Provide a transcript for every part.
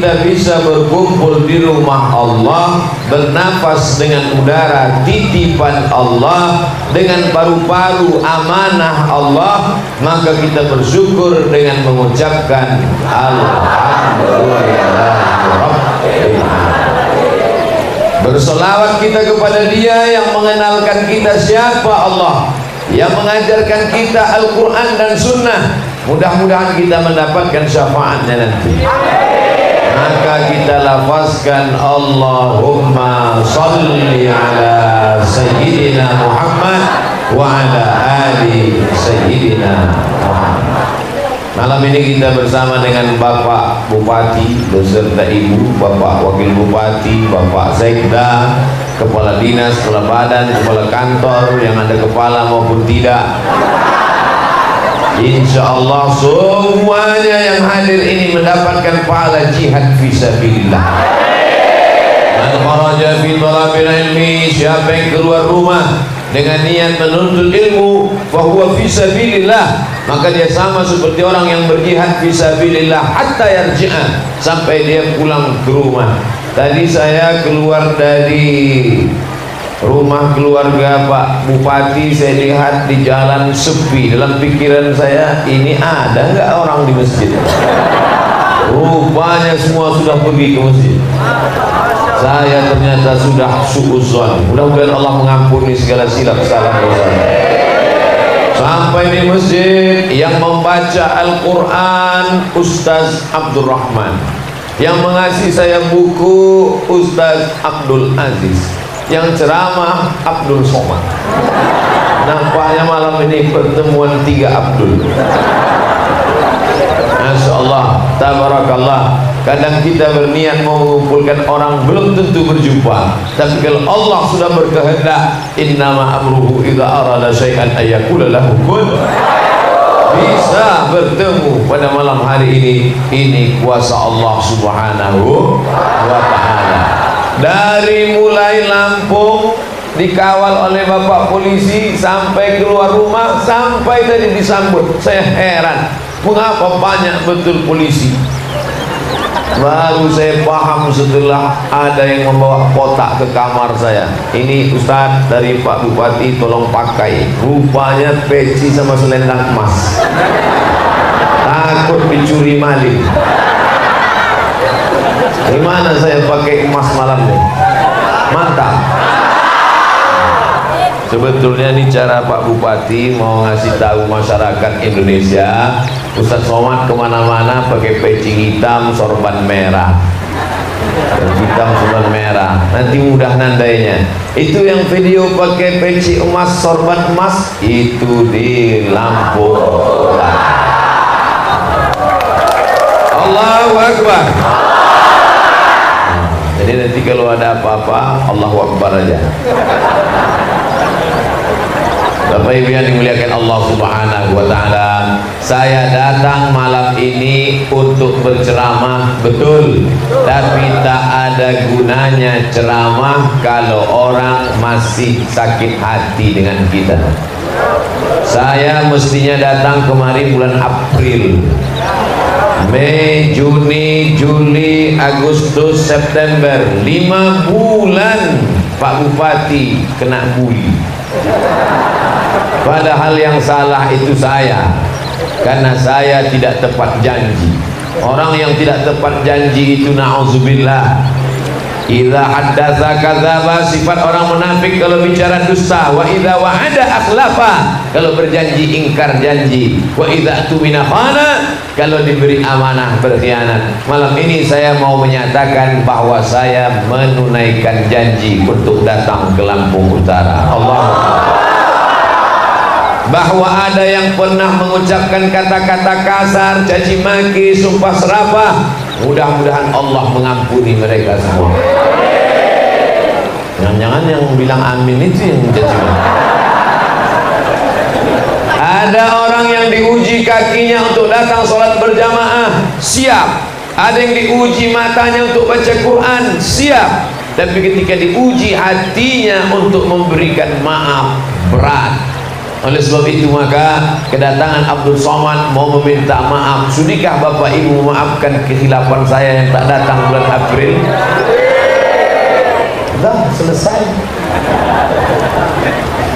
kita bisa berkumpul di rumah Allah, bernafas dengan udara titipan Allah, dengan paru-paru amanah Allah, maka kita bersyukur dengan mengucapkan Alhamdulillah Rabbil Alamin. Bersolawat kita kepada Dia yang mengenalkan kita siapa Allah, yang mengajarkan kita Al-Quran dan Sunnah. Mudah-mudahan kita mendapatkan syafaatnya nanti. Maka kita lafazkan Allahumma salli ala Sayyidina Muhammad wa ala ali Sayyidina Muhammad. Malam ini kita bersama dengan Bapak Bupati beserta Ibu, Bapak Wakil Bupati, Bapak Sekda, Kepala Dinas, Kepala Badan, Kepala Kantor, yang ada kepala maupun tidak. Insya Allah semuanya yang hadir ini mendapatkan pahala jihad fisabilillah. Man kharaja fi talabil ilmi, siapa yang keluar rumah dengan niat menuntut ilmu, fahuwa fisabilillah, maka dia sama seperti orang yang berjihad fisabilillah hatta yarji'a, sampai dia pulang ke rumah. Tadi saya keluar dari rumah keluarga Pak Bupati, saya lihat di jalan sepi. Dalam pikiran saya, ini ada nggak orang di masjid? Rupanya semua sudah pergi ke masjid. Saya ternyata sudah suudzon. Mudah-mudahan Allah mengampuni segala silap salah dosa. Sampai di masjid, yang membaca Al-Quran Ustaz Abdul Rahman, yang mengasih saya buku Ustaz Abdul Aziz, yang ceramah Abdul Somad. Nampaknya malam ini pertemuan 3 Abdul. Masya Allah, tabarakallah. Kadang kita berniat mau mengumpulkan orang, belum tentu berjumpa. Tapi kalau Allah sudah berkehendak, innama amruhu idza arada syai'an ayyakula lahu kun, bisa bertemu pada malam hari ini. Ini kuasa Allah Subhanahu wa ta'ala. Dari mulai Lampung dikawal oleh Bapak polisi sampai keluar rumah, sampai tadi disambut. Saya heran, mengapa banyak betul polisi. Baru saya paham setelah ada yang membawa kotak ke kamar saya. Ini Ustaz dari Pak Bupati, tolong pakai. Rupanya peci sama selendang emas. Takut dicuri maling. Gimana saya pakai emas malam ini? Mantap. Sebetulnya ini cara Pak Bupati mau ngasih tahu masyarakat Indonesia, Ustaz Somad kemana-mana pakai peci hitam, sorban merah. Hitam, sorban merah. Nanti mudah nandainya. Itu yang video pakai peci emas, sorban emas, itu di Lampung. Allahu Akbar. Jadi nanti kalau ada apa-apa, Allahu Akbar aja. Bapak Ibu yang dimuliakan Allah Subhanahu wa ta'ala, saya datang malam ini untuk berceramah, betul, tapi tak ada gunanya ceramah kalau orang masih sakit hati dengan kita. Saya mestinya datang kemarin bulan April, Mei, Juni, Juli, Agustus, September, 5 bulan Pak Bupati kena bully. Padahal yang salah itu saya, karena saya tidak tepat janji. Orang yang tidak tepat janji itu na'udzubillah, idza haddatsa kadzaba, sifat orang munafik kalau bicara dusta. Wa idza wa'ada akhlafa, kalau berjanji ingkar janji. Wa idza tumina khana, kalau diberi amanah berkhianat. Malam ini saya mau menyatakan bahwa saya menunaikan janji untuk datang ke Lampung Utara. Allahumma. Bahwa ada yang pernah mengucapkan kata-kata kasar, caci maki, sumpah serapah, mudah-mudahan Allah mengampuni mereka semua. Jangan-jangan yang bilang amin itu yang caci maki. Ada orang yang diuji kakinya untuk datang sholat berjamaah, siap. Ada yang diuji matanya untuk baca Quran, siap. Tapi ketika diuji hatinya untuk memberikan maaf, berat. Oleh sebab itu maka kedatangan Abdul Somad mau meminta maaf. Sudikah Bapak Ibu memaafkan kehilapan saya yang tak datang bulan April? Dah selesai.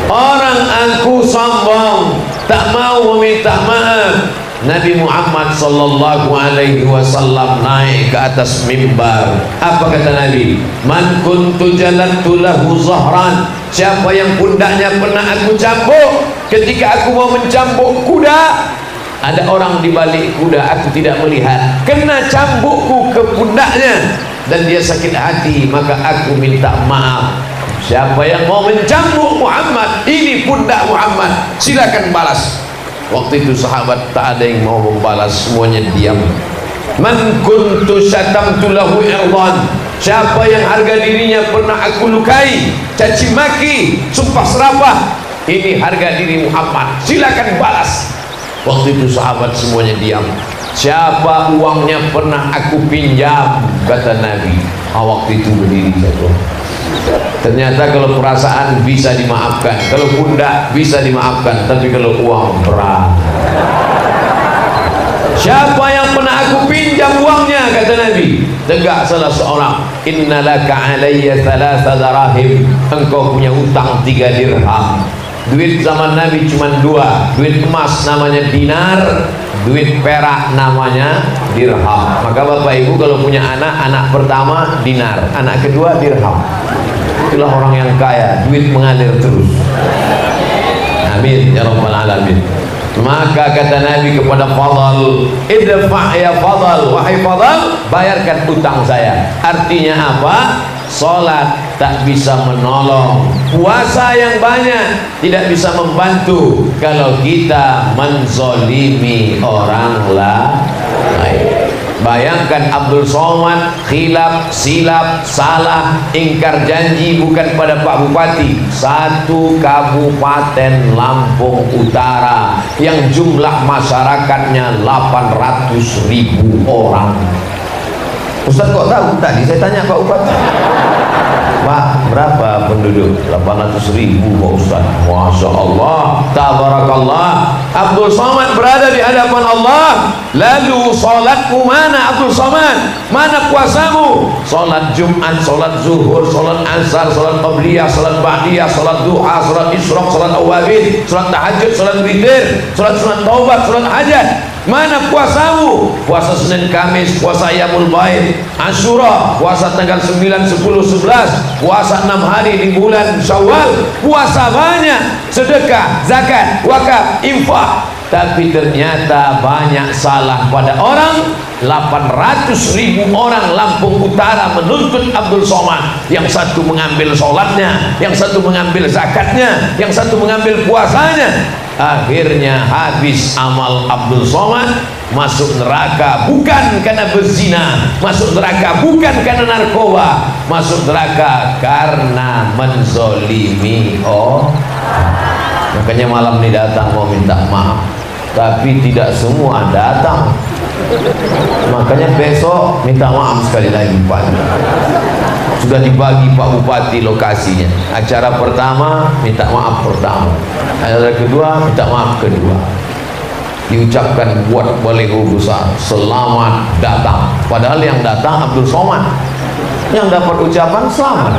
Orang aku sombong, tak mau meminta maaf. Nabi Muhammad sallallahu alaihi wasallam naik ke atas mimbar. Apa kata Nabi? Man kuntu jalantu lahu zahran. Siapa yang pundaknya pernah aku cambuk, ketika aku mau mencambuk kuda, ada orang di balik kuda, aku tidak melihat, kena cambukku ke pundaknya dan dia sakit hati, maka aku minta maaf. Siapa yang mau mencambuk Muhammad, ini pundak Muhammad, silakan balas. Waktu itu sahabat tak ada yang mau membalas, semuanya diam. Man kuntu syatamtu lahu irdan. Siapa yang harga dirinya pernah aku lukai, caci maki, sumpah serapah, ini harga diri Muhammad, silakan balas. Waktu itu sahabat semuanya diam. Siapa uangnya pernah aku pinjam, kata Nabi, waktu itu berdiri saja. Ternyata kalau perasaan bisa dimaafkan, kalau pundak bisa dimaafkan, tapi kalau uang berat. Siapa yang pernah aku pinjam uangnya, kata Nabi, tegak salah seorang, innalaka alayya thalatha darahim, engkau punya hutang 3 dirham. Duit zaman Nabi cuma 2, duit emas namanya dinar, duit perak namanya dirham. Maka Bapak Ibu kalau punya anak, anak pertama dinar, anak kedua dirham. Itulah orang yang kaya, duit mengalir terus. Amin ya rabbal alamin. Maka kata Nabi kepada Fadl, idfa' ya Fadl, wahai Fadl, bayarkan utang saya. Artinya apa? Salat tak bisa menolong, puasa yang banyak tidak bisa membantu kalau kita menzolimi orang lain. Bayangkan Abdul Somad khilaf, silap, salah, ingkar janji bukan pada Pak Bupati, satu kabupaten Lampung Utara yang jumlah masyarakatnya 800.000 orang. Ustaz kok tahu? Tadi saya tanya Pak Bupati. Pak, berapa penduduk? 800.000 Pak Ustaz. Masya Allah, tabarakallah. Abdul Somad berada di hadapan Allah. Lalu salatmu mana Abdul Somad? Mana puasamu? Salat Jumat, salat Zuhur, salat Asar, salat Qabliyah, salat Ba'diyah, salat Duha, salat Isyraq, salat Awabin, salat Tahajud, salat Witir, salat Sunat Taubat, salat Hajat. Mana puasamu? Puasa Senin Kamis, puasa Ayyamul Baid, Asyura, puasa tanggal 9, 10, 11, puasa 6 hari di bulan Syawal, puasa banyak, sedekah, zakat, wakaf, infak. Tapi ternyata banyak salah pada orang. 800.000 orang Lampung Utara menuntut Abdul Somad. Yang satu mengambil sholatnya, yang satu mengambil zakatnya, yang satu mengambil puasanya. Akhirnya habis amal Abdul Somad, masuk neraka bukan karena berzina, masuk neraka bukan karena narkoba, masuk neraka karena menzolimi. Makanya malam ini datang mau minta maaf, tapi tidak semua datang. Makanya besok minta maaf sekali lagi Pak. Sudah dibagi Pak Bupati lokasinya. Acara pertama minta maaf pertama, acara kedua minta maaf kedua. Diucapkan buat baliho besar, selamat datang. Padahal yang datang Abdul Somad, yang dapat ucapan selamat.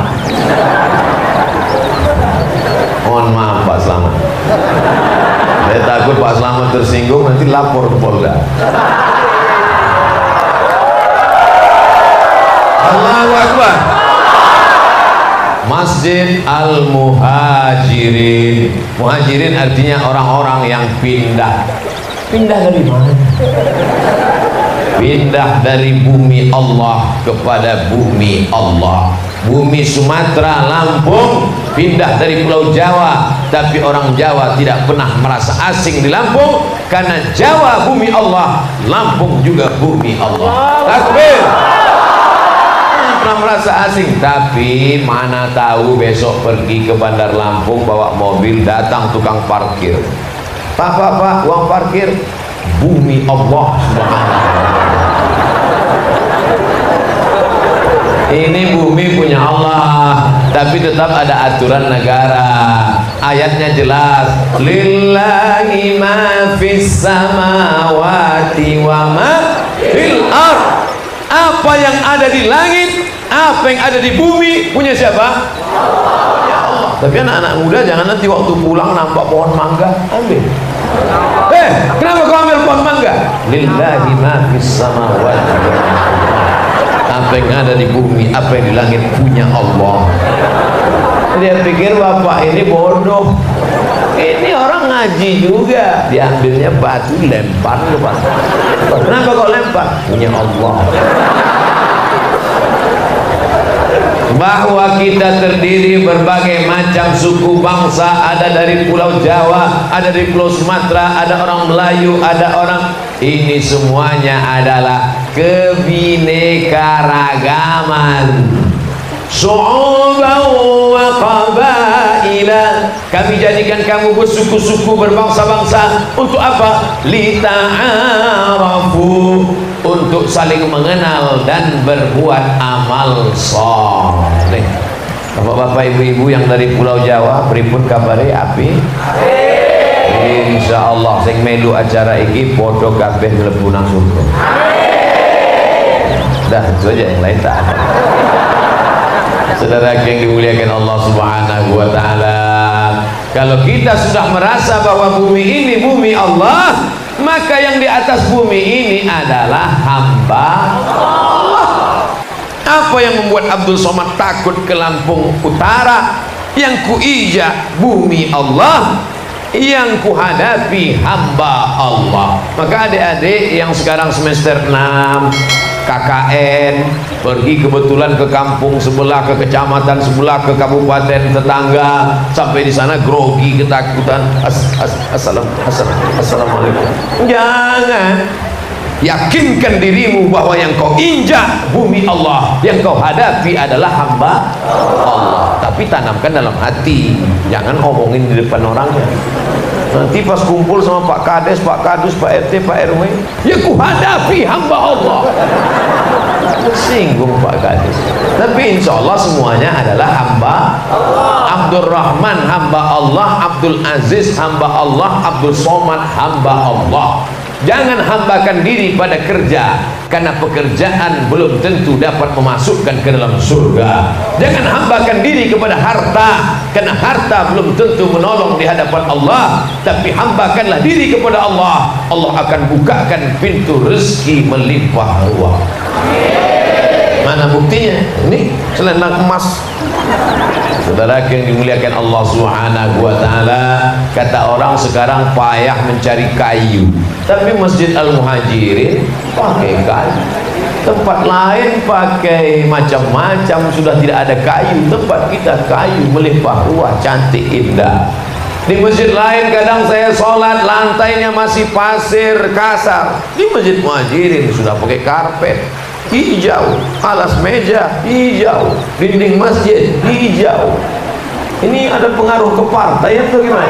Mohon maaf Pak Selamat, saya takut Pak Selamat tersinggung, nanti lapor ke Polda. Allahu Akbar. Masjid Al-Muhajirin. Muhajirin artinya orang-orang yang pindah. Pindah dari mana? Pindah dari bumi Allah kepada bumi Allah. Bumi Sumatera, Lampung, pindah dari Pulau Jawa. Tapi orang Jawa tidak pernah merasa asing di Lampung, karena Jawa bumi Allah, Lampung juga bumi Allah. Takbir. Merasa asing, tapi mana tahu besok pergi ke Bandar Lampung bawa mobil, datang tukang parkir, Pak, uang parkir bumi Allah Subhanahu. Ini bumi punya Allah, tapi tetap ada aturan negara. Ayatnya jelas, lillahi ma fis samawati wa ma fil ard. Apa yang ada di langit, apa yang ada di bumi punya siapa? Ya Allah. Tapi anak-anak muda jangan nanti waktu pulang nampak pohon mangga ambil. Kenapa kau ambil pohon mangga? Lillahi ma fis samawati wa ma fil ard. Apa yang ada di bumi, apa yang di langit punya Allah. Dia pikir bapak ini bodoh. Ini orang ngaji juga, diambilnya batu lempar ke pasar. Kenapa kok lempar? Punya Allah. Bahwa kita terdiri berbagai macam suku bangsa, ada dari Pulau Jawa, ada dari Pulau Sumatera, ada orang Melayu, ada orang, ini semuanya adalah kebinekaragaman. Su'uban wa qabaila, kami jadikan kamu bersuku-suku, berbangsa-bangsa. Untuk apa? Lita'arafu, untuk saling mengenal dan berbuat amal saleh. Bapak-bapak, ibu-ibu yang dari Pulau Jawa, pripun kabare api? Insyaallah sing melu acara iki padha kabeh mlebu nang surga. Dah itu aja, yang lain tak ada. Saudara yang dimuliakan Allah Subhanahu wa taala, kalau kita sudah merasa bahwa bumi ini bumi Allah, maka yang di atas bumi ini adalah hamba Allah. Apa yang membuat Abdul Somad takut ke Lampung Utara? Yang kuijak bumi Allah, yang kuhadapi hamba Allah. Maka adik-adik yang sekarang semester 6 KKN, pergi kebetulan ke kampung sebelah, ke kecamatan sebelah, ke kabupaten tetangga, sampai di sana grogi, ketakutan. Assalamualaikum. Jangan. Yakinkan dirimu bahwa yang kau injak bumi Allah, yang kau hadapi adalah hamba Allah. Tapi tanamkan dalam hati, jangan omongin di depan orangnya. Nanti pas kumpul sama Pak Kades, Pak Kadus, Pak RT, Pak RW, ya ku hadapi hamba Allah. Tersinggung Pak Kades. Tapi insya Allah semuanya adalah hamba Allah. Abdul Rahman hamba Allah, Abdul Aziz hamba Allah, Abdul Somad hamba Allah. Jangan hambakan diri pada kerja, karena pekerjaan belum tentu dapat memasukkan ke dalam surga. Jangan hambakan diri kepada harta, karena harta belum tentu menolong di hadapan Allah. Tapi hambakanlah diri kepada Allah, Allah akan bukakan pintu rezeki melimpah ruah. Mana buktinya? Ini selendang emas. Saudara yang dimuliakan Allah Subhanahu wa taala, kata orang sekarang payah mencari kayu, tapi Masjid Al-Muhajirin pakai kayu. Tempat lain pakai macam-macam, sudah tidak ada kayu. Tempat kita kayu melimpah ruah, cantik, indah. Di masjid lain kadang saya sholat lantainya masih pasir kasar. Di Masjid Muhajirin sudah pakai karpet hijau, alas meja hijau, dinding masjid hijau. Ini ada pengaruh ke partai atau gimana?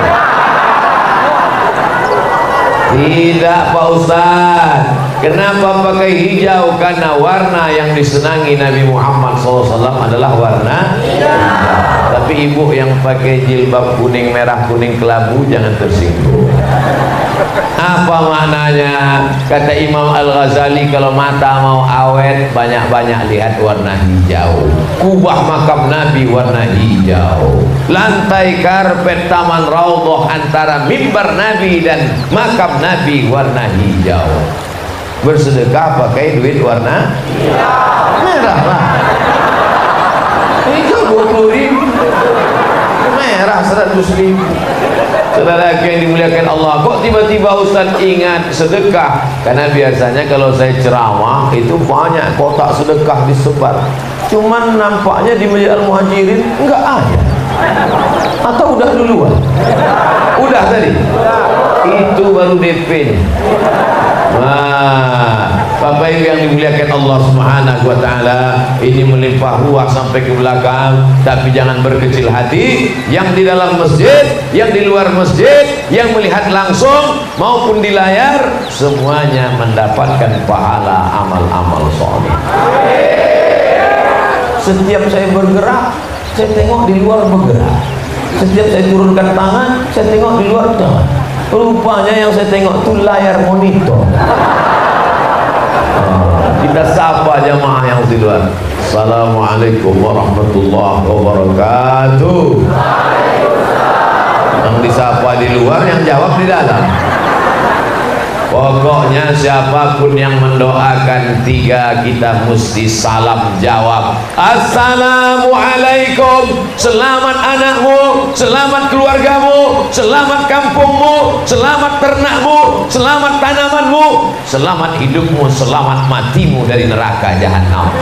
Tidak Pak Ustaz. Kenapa pakai hijau? Karena warna yang disenangi Nabi Muhammad SAW adalah warna hijau. Tapi ibu yang pakai jilbab kuning, merah, kuning kelabu jangan tersinggung. Apa maknanya? Kata Imam Al-Ghazali, kalau mata mau awet banyak-banyak lihat warna hijau. Kubah makam Nabi warna hijau, lantai karpet taman Raudhah antara mimbar Nabi dan makam Nabi warna hijau. Bersedekah pakai duit warna hijau, merah lah. Hijau 20.000, merah 100.000. Saudara yang dimuliakan Allah, kok tiba-tiba Ustaz ingat sedekah? Karena biasanya kalau saya ceramah itu banyak kotak sedekah disebar, cuman nampaknya di Masjid Al-Muhajirin enggak ada. Atau udah duluan? Udah tadi? Itu baru DP-nya. Nah, Bapak Ibu yang dimuliakan Allah Subhanahu wa taala, ini melimpah ruah sampai ke belakang. Tapi jangan berkecil hati, yang di dalam masjid, yang di luar masjid, yang melihat langsung maupun di layar, semuanya mendapatkan pahala amal-amal soleh. Setiap saya bergerak, saya tengok di luar bergerak. Setiap saya turunkan tangan, saya tengok di luar tangan. Rupanya yang saya tengok itu layar monitor. Kita sapa jamaah yang di luar. Assalamualaikum warahmatullahi wabarakatuh. Yang disapa di luar, yang jawab di dalam. Pokoknya siapapun yang mendoakan tiga, kita mesti salam jawab. Assalamualaikum. Selamat anakmu, selamat keluargamu, selamat kampungmu, selamat ternakmu, selamat tanamanmu, selamat hidupmu, selamat matimu dari neraka jahanam.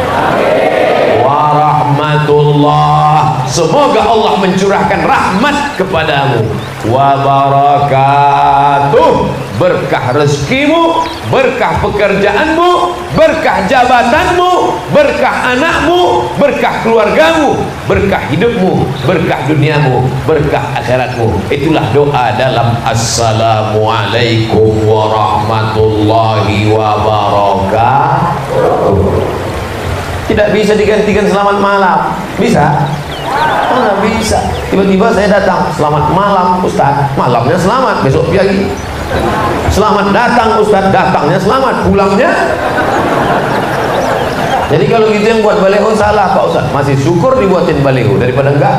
Warahmatullah. Semoga Allah mencurahkan rahmat kepadamu. Wabarakatuh. Berkah rezekimu, berkah pekerjaanmu, berkah jabatanmu, berkah anakmu, berkah keluargamu, berkah hidupmu, berkah duniamu, berkah akhiratmu. Itulah doa dalam Assalamualaikum warahmatullahi wabarakatuh. Tidak bisa digantikan selamat malam. Bisa? Oh, nggak bisa. Tiba-tiba saya datang, selamat malam Ustaz, malamnya selamat, besok pagi selamat datang Ustaz, datangnya selamat, pulangnya. Jadi kalau gitu yang buat baleho salah Pak Ustaz. Masih syukur dibuatin baleho daripada enggak.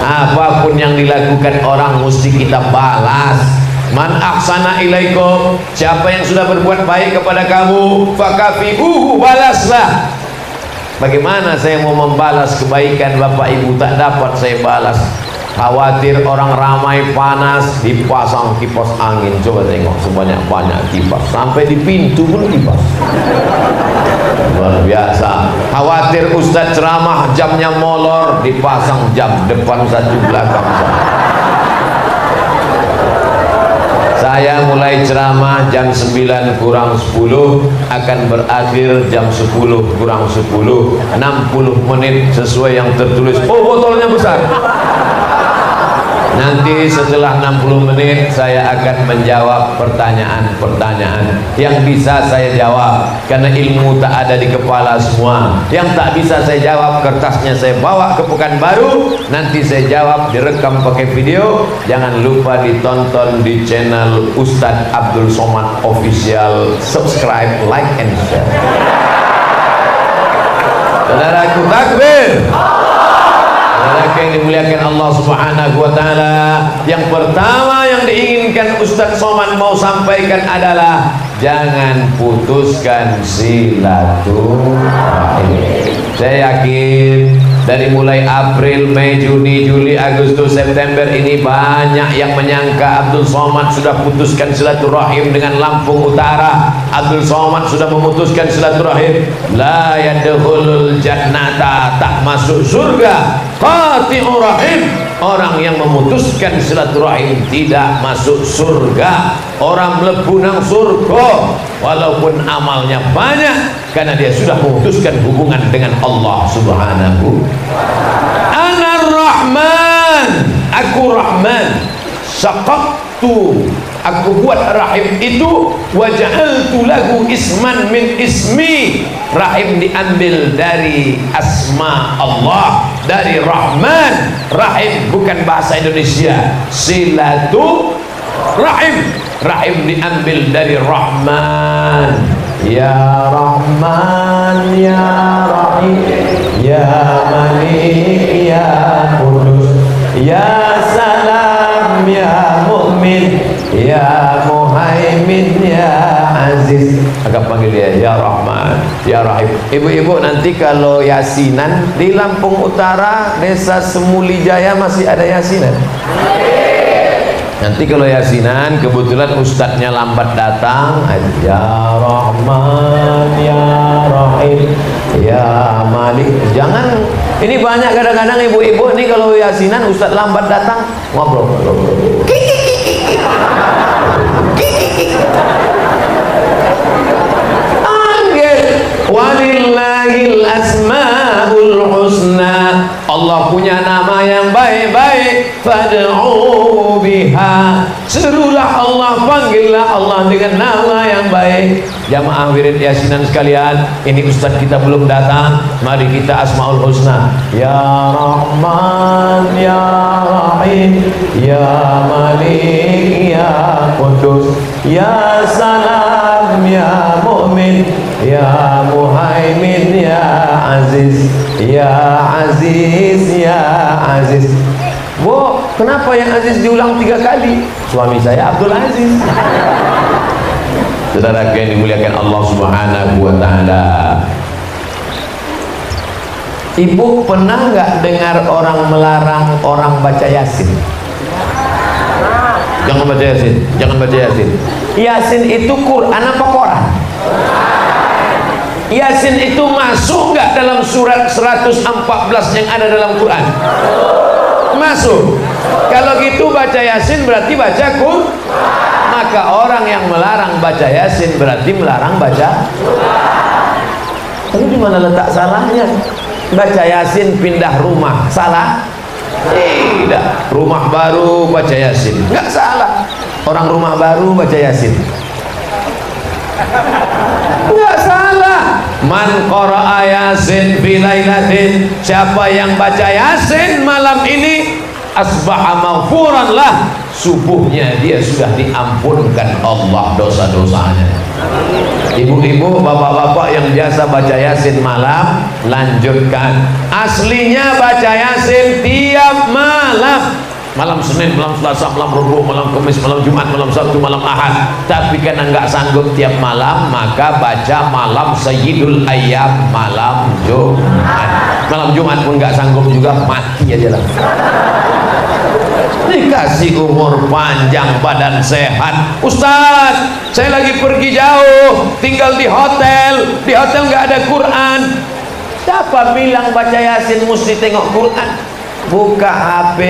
Apapun yang dilakukan orang mesti kita balas. Man ahsana ilaikum, siapa yang sudah berbuat baik kepada kamu, fakafi'uhu, balaslah. Bagaimana saya mau membalas kebaikan Bapak Ibu, tak dapat saya balas. Khawatir orang ramai panas, dipasang kipas angin. Coba tengok sebanyak-banyak kipas, sampai di pintu pun kipas. Luar biasa. Khawatir Ustadz ceramah jamnya molor, dipasang jam depan satu, belakang satu. Saya mulai ceramah jam 9 kurang 10, akan berakhir jam 10 kurang 10, 60 menit sesuai yang tertulis. Oh, botolnya besar. Nanti setelah 60 menit saya akan menjawab pertanyaan-pertanyaan yang bisa saya jawab, karena ilmu tak ada di kepala semua. Yang tak bisa saya jawab, kertasnya saya bawa ke Pekanbaru, nanti saya jawab, direkam pakai video. Jangan lupa ditonton di channel Ustadz Abdul Somad Official. Subscribe, like, and share. Saudaraku, takbir. Yang dimuliakan Allah Subhanahu wa Ta'ala, yang pertama yang diinginkan Ustadz Somad mau sampaikan adalah jangan putuskan silaturahim. Saya yakin dari mulai April, Mei, Juni, Juli, Agustus, September ini banyak yang menyangka Abdul Somad sudah putuskan silaturahim dengan Lampung Utara. Abdul Somad sudah memutuskan silaturahim. La yadkhulul jannata, tak masuk surga qati'ur rahim. Orang yang memutuskan silaturahim tidak masuk surga. Orang mlebu nang surga walaupun amalnya banyak, karena dia sudah memutuskan hubungan dengan Allah Subhanahu. Anar Rahman, aku Rahman. Syaqaqtu, aku buat rahim itu, waja'altu lahu isman min ismi. Rahim diambil dari asma Allah, dari Rahman. Rahim bukan bahasa Indonesia. Silatu rahim, rahim diambil dari Rahman. Ya Rahman, ya Rahim, ya Malik, ya Qudus, ya Salam, ya Mu'min, ya Muhaimin, ya Aziz. Agak panggil dia ya Rahman, ya Rahim. Ibu-ibu, nanti kalau yasinan di Lampung Utara, Desa Semulijaya masih ada yasinan. Nanti kalau yasinan kebetulan ustadznya lambat datang, ya Rahman, ya Rahim, ya Malik. Jangan, ini banyak kadang-kadang ibu-ibu ini kalau yasinan ustadz lambat datang, ngobrol. Walillahil asmaul husna, Allah punya nama yang baik-baik, fad'u biha, serulah Allah, panggillah Allah dengan nama yang baik. Jamaah wirid yasinan sekalian, ini ustaz kita belum datang, mari kita asmaul husna. Ya Rahman ya Rahim ya Malik ya Qudus ya Salam ya Mu'min ya Muhaimin ya Aziz ya Aziz ya Aziz. Bu, kenapa yang Aziz diulang 3 kali? Suami saya Abdul Aziz. Saudara yang dimuliakan Allah Subhanahu wa taala. Ibu pernah nggak dengar orang melarang orang baca Yasin? Jangan baca Yasin, jangan baca Yasin. Yasin itu Quran apa Quran? Yasin itu masuk nggak dalam surat 114 yang ada dalam Quran? Masuk. Kalau gitu baca Yasin berarti baca Quran. Maka orang yang melarang baca Yasin berarti melarang baca. Tapi di mana letak salahnya? Baca Yasin pindah rumah salah? Tidak. Rumah baru baca Yasin nggak salah. Orang rumah baru baca Yasin nggak salah. Man qara'a Yasin fi lailatin, siapa yang baca Yasin malam ini, asbaha maghfuran lah, subuhnya dia sudah diampunkan Allah dosa-dosanya. Ibu-ibu, bapak-bapak yang biasa baca Yasin malam, lanjutkan. Aslinya baca Yasin tiap malam. Malam Senin, malam Selasa, malam Rabu, malam Kamis, malam Jumat, malam Sabtu, malam Ahad. Tapi karena nggak sanggup tiap malam, maka baca malam Sayyidul Ayyam, malam Jumat. Malam Jumat pun nggak sanggup juga, mati aja lah. Dikasih umur panjang, badan sehat. Ustaz, saya lagi pergi jauh, tinggal di hotel nggak ada Quran. Siapa bilang baca Yasin mesti tengok Quran? Buka HP,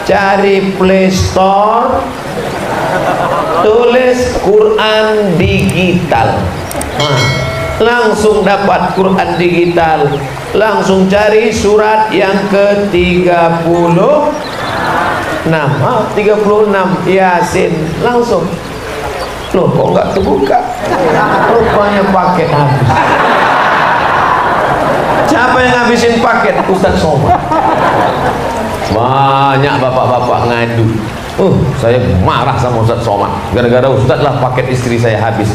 cari Play Store, tulis Quran digital, langsung dapat Quran digital. Langsung cari surat yang ke-36, 36 Yasin, langsung. Loh, kok nggak terbuka? Rupanya paket habis. Siapa yang ngabisin paket? Ustaz Somad. Banyak bapak-bapak ngadu, saya marah sama Ustaz Somad, gara-gara Ustaz lah paket istri saya habis.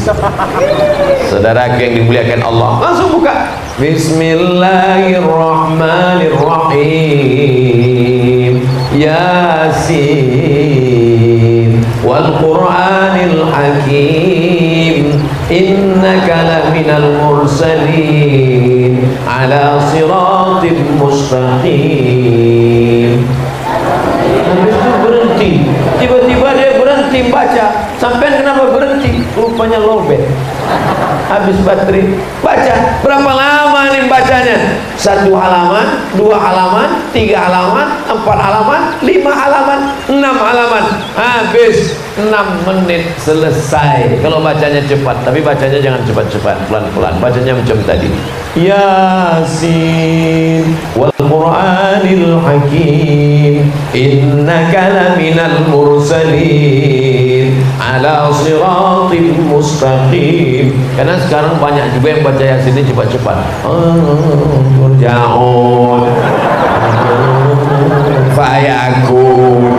Saudara yang dimuliakan Allah, langsung buka. Bismillahirrahmanirrahim. Yasin wal Qur'anil Hakim, innaka laminal mursalin ala siratim mustaqim. Habis itu berhenti, tiba-tiba dia berhenti baca. Sampai kenapa berhenti? Rupanya lowbat, habis baterai. Baca berapa lama nih bacanya? 1 halaman, 2 halaman, 3 halaman, 4 halaman, 5 halaman, 6 halaman, habis 6 menit selesai. Kalau bacanya cepat, tapi bacanya jangan cepat-cepat, pelan-pelan. Bacanya macam tadi. Yasin wal Qur'anil Hakim, innaka laminal mursalin ala siratim mustaqim. Karena sekarang banyak juga yang baca Yasin ini cepat-cepat. Turja'un fayakun.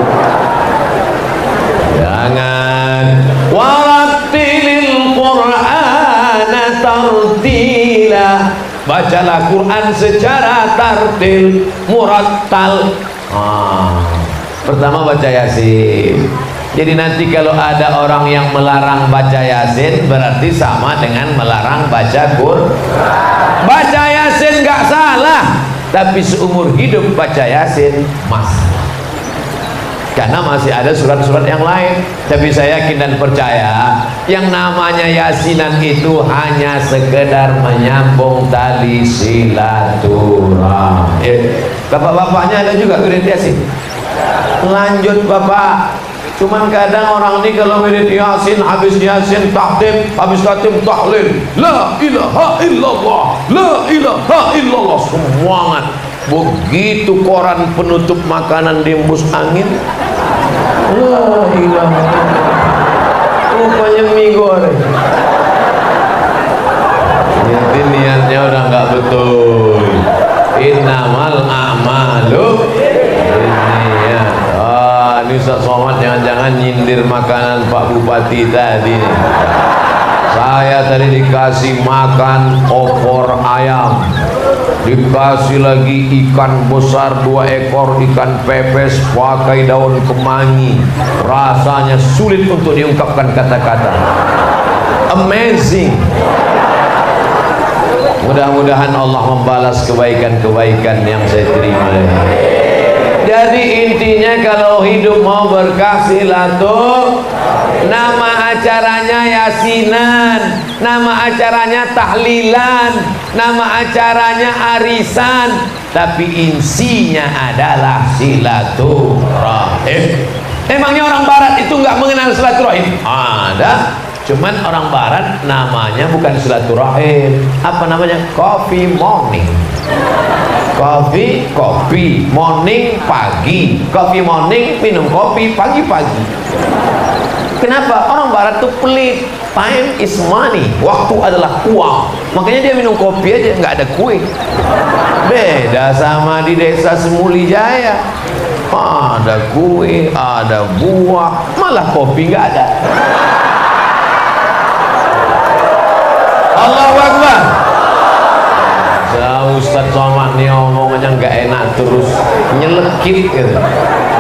Jangan. Warattilil Qur'ana tartila. Bacalah Quran secara tartil, murattal. Pertama baca Yasin. Jadi nanti kalau ada orang yang melarang baca Yasin, berarti sama dengan melarang baca Quran. Baca Yasin nggak salah, tapi seumur hidup baca Yasin masalah. Karena masih ada surat-surat yang lain. Tapi saya yakin dan percaya, yang namanya Yasinan itu hanya sekedar menyambung tali silaturahim. Bapak-bapaknya ada juga wirid Yasin? Lanjut Bapak. Cuman kadang orang ini kalau wirid Yasin, habis Yasin tahtim, habis tahtim tahlil, la ilaha illallah, la ilaha illallah, semangat. Begitu koran penutup makanan diembus angin, La ilaha rupanya mie goreng. Jadi niatnya udah nggak betul. Innamal a'malu binniyat. Ini Ustaz Somad jangan-jangan nyindir makanan Pak Bupati tadi nih. Saya tadi dikasih makan opor ayam, dikasih lagi ikan besar 2 ekor, ikan pepes pakai daun kemangi. Rasanya sulit untuk diungkapkan kata-kata. Amazing. Mudah-mudahan Allah membalas kebaikan-kebaikan yang saya terima. Jadi intinya kalau hidup mau berkah silaturahmi. Nama acaranya yasinan, nama acaranya tahlilan, nama acaranya arisan, tapi insinya adalah silaturahim. Emangnya orang barat itu nggak mengenal silaturahim? Ada. Cuman orang barat namanya bukan silaturahim. Apa namanya? Coffee morning. Kopi, morning pagi. Coffee morning, minum kopi pagi-pagi. Kenapa? Orang barat tuh pelit. Time is money. Waktu adalah uang. Makanya dia minum kopi aja, nggak ada kue. Beda sama di desa Semuli Jaya. Ada kue, ada buah, malah kopi nggak ada. Allahu Akbar. Ustaz Somad nih omongannya nggak enak terus nyelekit gitu.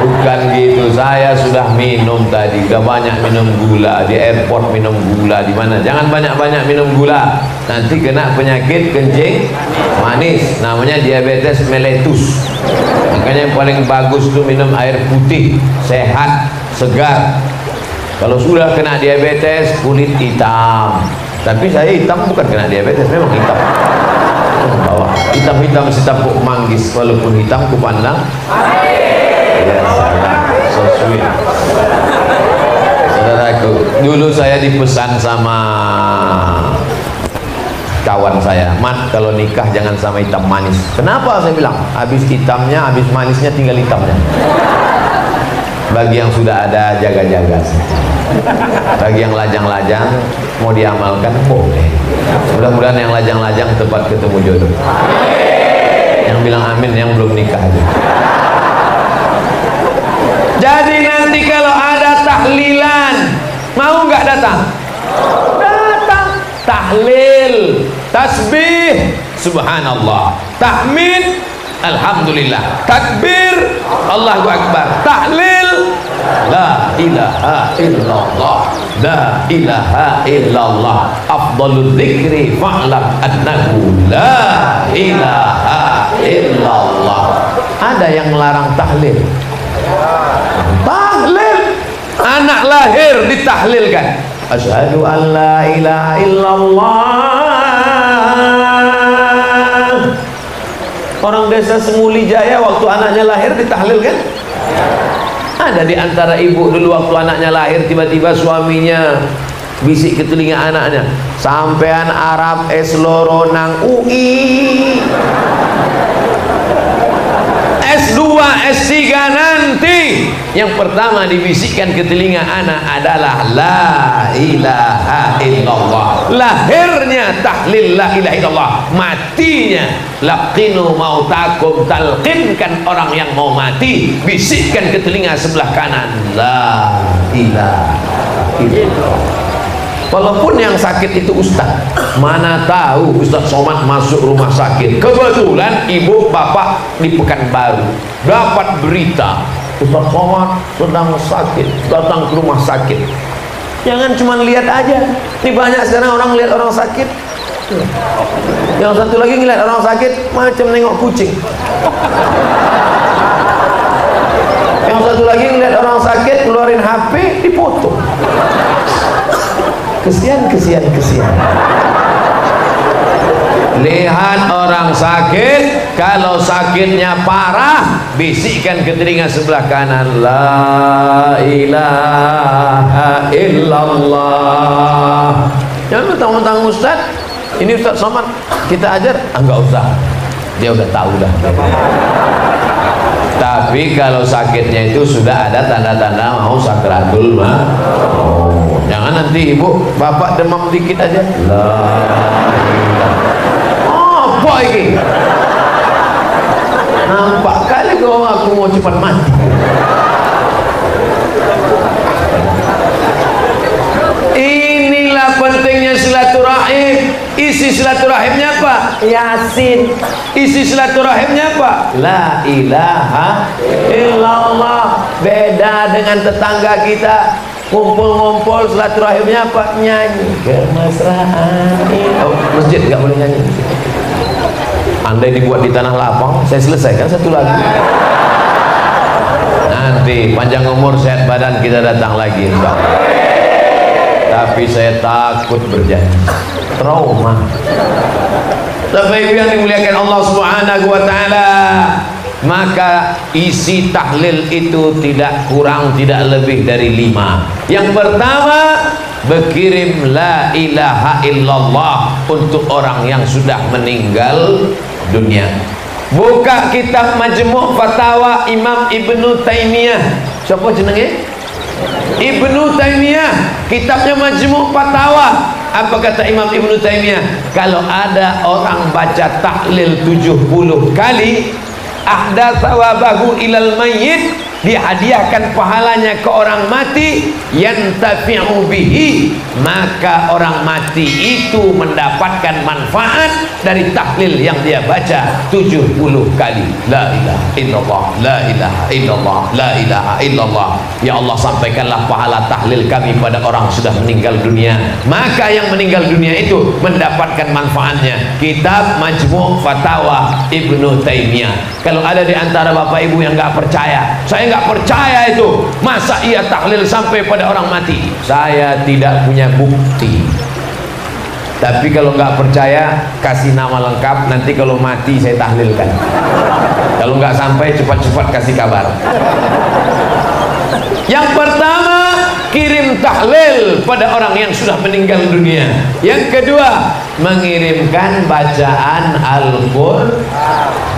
Bukan gitu, saya sudah minum tadi, udah banyak minum gula di airport, minum gula di mana? Jangan banyak-banyak minum gula, nanti kena penyakit kencing manis, namanya diabetes mellitus. Makanya yang paling bagus tuh minum air putih, sehat, segar. Kalau sudah kena diabetes, kulit hitam. Tapi saya hitam bukan kena diabetes, memang hitam. Bawah hitam-hitam setapuk manggis, walaupun hitam kupandang. Ya salah, so sweet. Saudaraku, dulu saya dipesan sama kawan saya, Mat, kalau nikah jangan sama hitam manis. Kenapa? Saya bilang, habis hitamnya, habis manisnya tinggal hitamnya. Bagi yang sudah ada jaga-jaga, bagi yang lajang-lajang mau diamalkan boleh. Mudah-mudahan yang lajang-lajang tepat ketemu jodoh. Yang bilang amin yang belum nikah aja. Jadi nanti kalau ada tahlilan, mau nggak datang? Datang. Tahlil, tasbih, subhanallah, tahmid, alhamdulillah, takbir, Allahu Akbar, tahlil, la ilaha illallah, la ilaha illallah, afdalul dzikri fa'lam annahu la ilaha illallah. Ada yang melarang tahlil. Tahlil, anak lahir ditahlilkan, asyhadu an la ilaha illallah. Orang desa Semuli Jaya waktu anaknya lahir ditahlilkan. Ada di antara ibu dulu waktu anaknya lahir tiba-tiba suaminya bisik ke telinga anaknya, sampean Arab esloro nang UI, S2 S3 nanti. Yang pertama dibisikkan ke telinga anak adalah la ilaha illallah. Lahirnya tahlil la ilaha illallah, matinya laqinu mautakum, talqinkan orang yang mau mati, bisikkan ke telinga sebelah kanan la ilaha illallah. Walaupun yang sakit itu ustaz, mana tahu Ustaz Somad masuk rumah sakit, kebetulan ibu bapak di Pekanbaru dapat berita Ustaz Somad sedang sakit, datang ke rumah sakit. Jangan cuma lihat aja, ini banyak sekarang orang lihat orang sakit. Yang satu lagi ngeliat orang sakit macam nengok kucing. Yang satu lagi ngeliat orang sakit keluarin HP dipoto. Kesian. Lihat orang sakit, kalau sakitnya parah, bisikkan ke telinga sebelah kanan la ilaha illallah. Jangan mentang-mentang ustaz, ini Ustaz Somad kita ajar, enggak usah, dia udah tahu dah. Tapi kalau sakitnya itu sudah ada tanda-tanda mau sakratul maut. Oh, jangan nanti ibu bapak demam dikit aja. Apa ini? Nampak kali kau aku mau cepat mati. Inilah pentingnya silaturahim. Isi silaturahimnya apa? Yasin. Isi silaturahimnya apa? La ilaha illallah. Beda dengan tetangga kita, kumpul-ngumpul silaturahimnya apa? Nyanyi kemesraan. Oh, masjid nggak boleh nyanyi. Andai dibuat di tanah lapang, saya selesaikan satu lagu. Nanti panjang umur sehat badan kita datang lagi, insyaallah. Tapi saya takut berjanji, trauma. Bapak Ibu yang dimuliakan Allah Subhanahu wa taala, maka isi tahlil itu tidak kurang tidak lebih dari 5. Yang pertama, berkirim la ilaha illallah untuk orang yang sudah meninggal dunia. Buka kitab Majmu' Fatawa Imam Ibnu Taimiyah. Siapa jenenge? Ibnu Taimiyah, kitabnya Majmu' Fatawa. Apa kata Imam Ibnu Taimiyah? Kalau ada orang baca tahlil 70 kali, ahda thawabahu ilal mayyit, dihadiahkan pahalanya ke orang mati, yantafi'u bihi, maka orang mati itu mendapatkan manfaat dari tahlil yang dia baca 70 kali. La ilaha illallah, la ilaha illallah, la ilaha illallah. Ya Allah, sampaikanlah pahala tahlil kami pada orang sudah meninggal dunia. Maka yang meninggal dunia itu mendapatkan manfaatnya. Kitab Majmu' Fatawa Ibnu Taimiyah. Kalau ada di antara bapak ibu yang nggak percaya, saya nggak percaya itu, masa ia tahlil sampai pada orang mati? Saya tidak punya bukti. Tapi kalau nggak percaya, kasih nama lengkap, nanti kalau mati saya tahlilkan. Kalau nggak sampai, cepat-cepat kasih kabar. Yang pertama, kirim tahlil pada orang yang sudah meninggal dunia. Yang kedua, mengirimkan bacaan Al-Qur'an.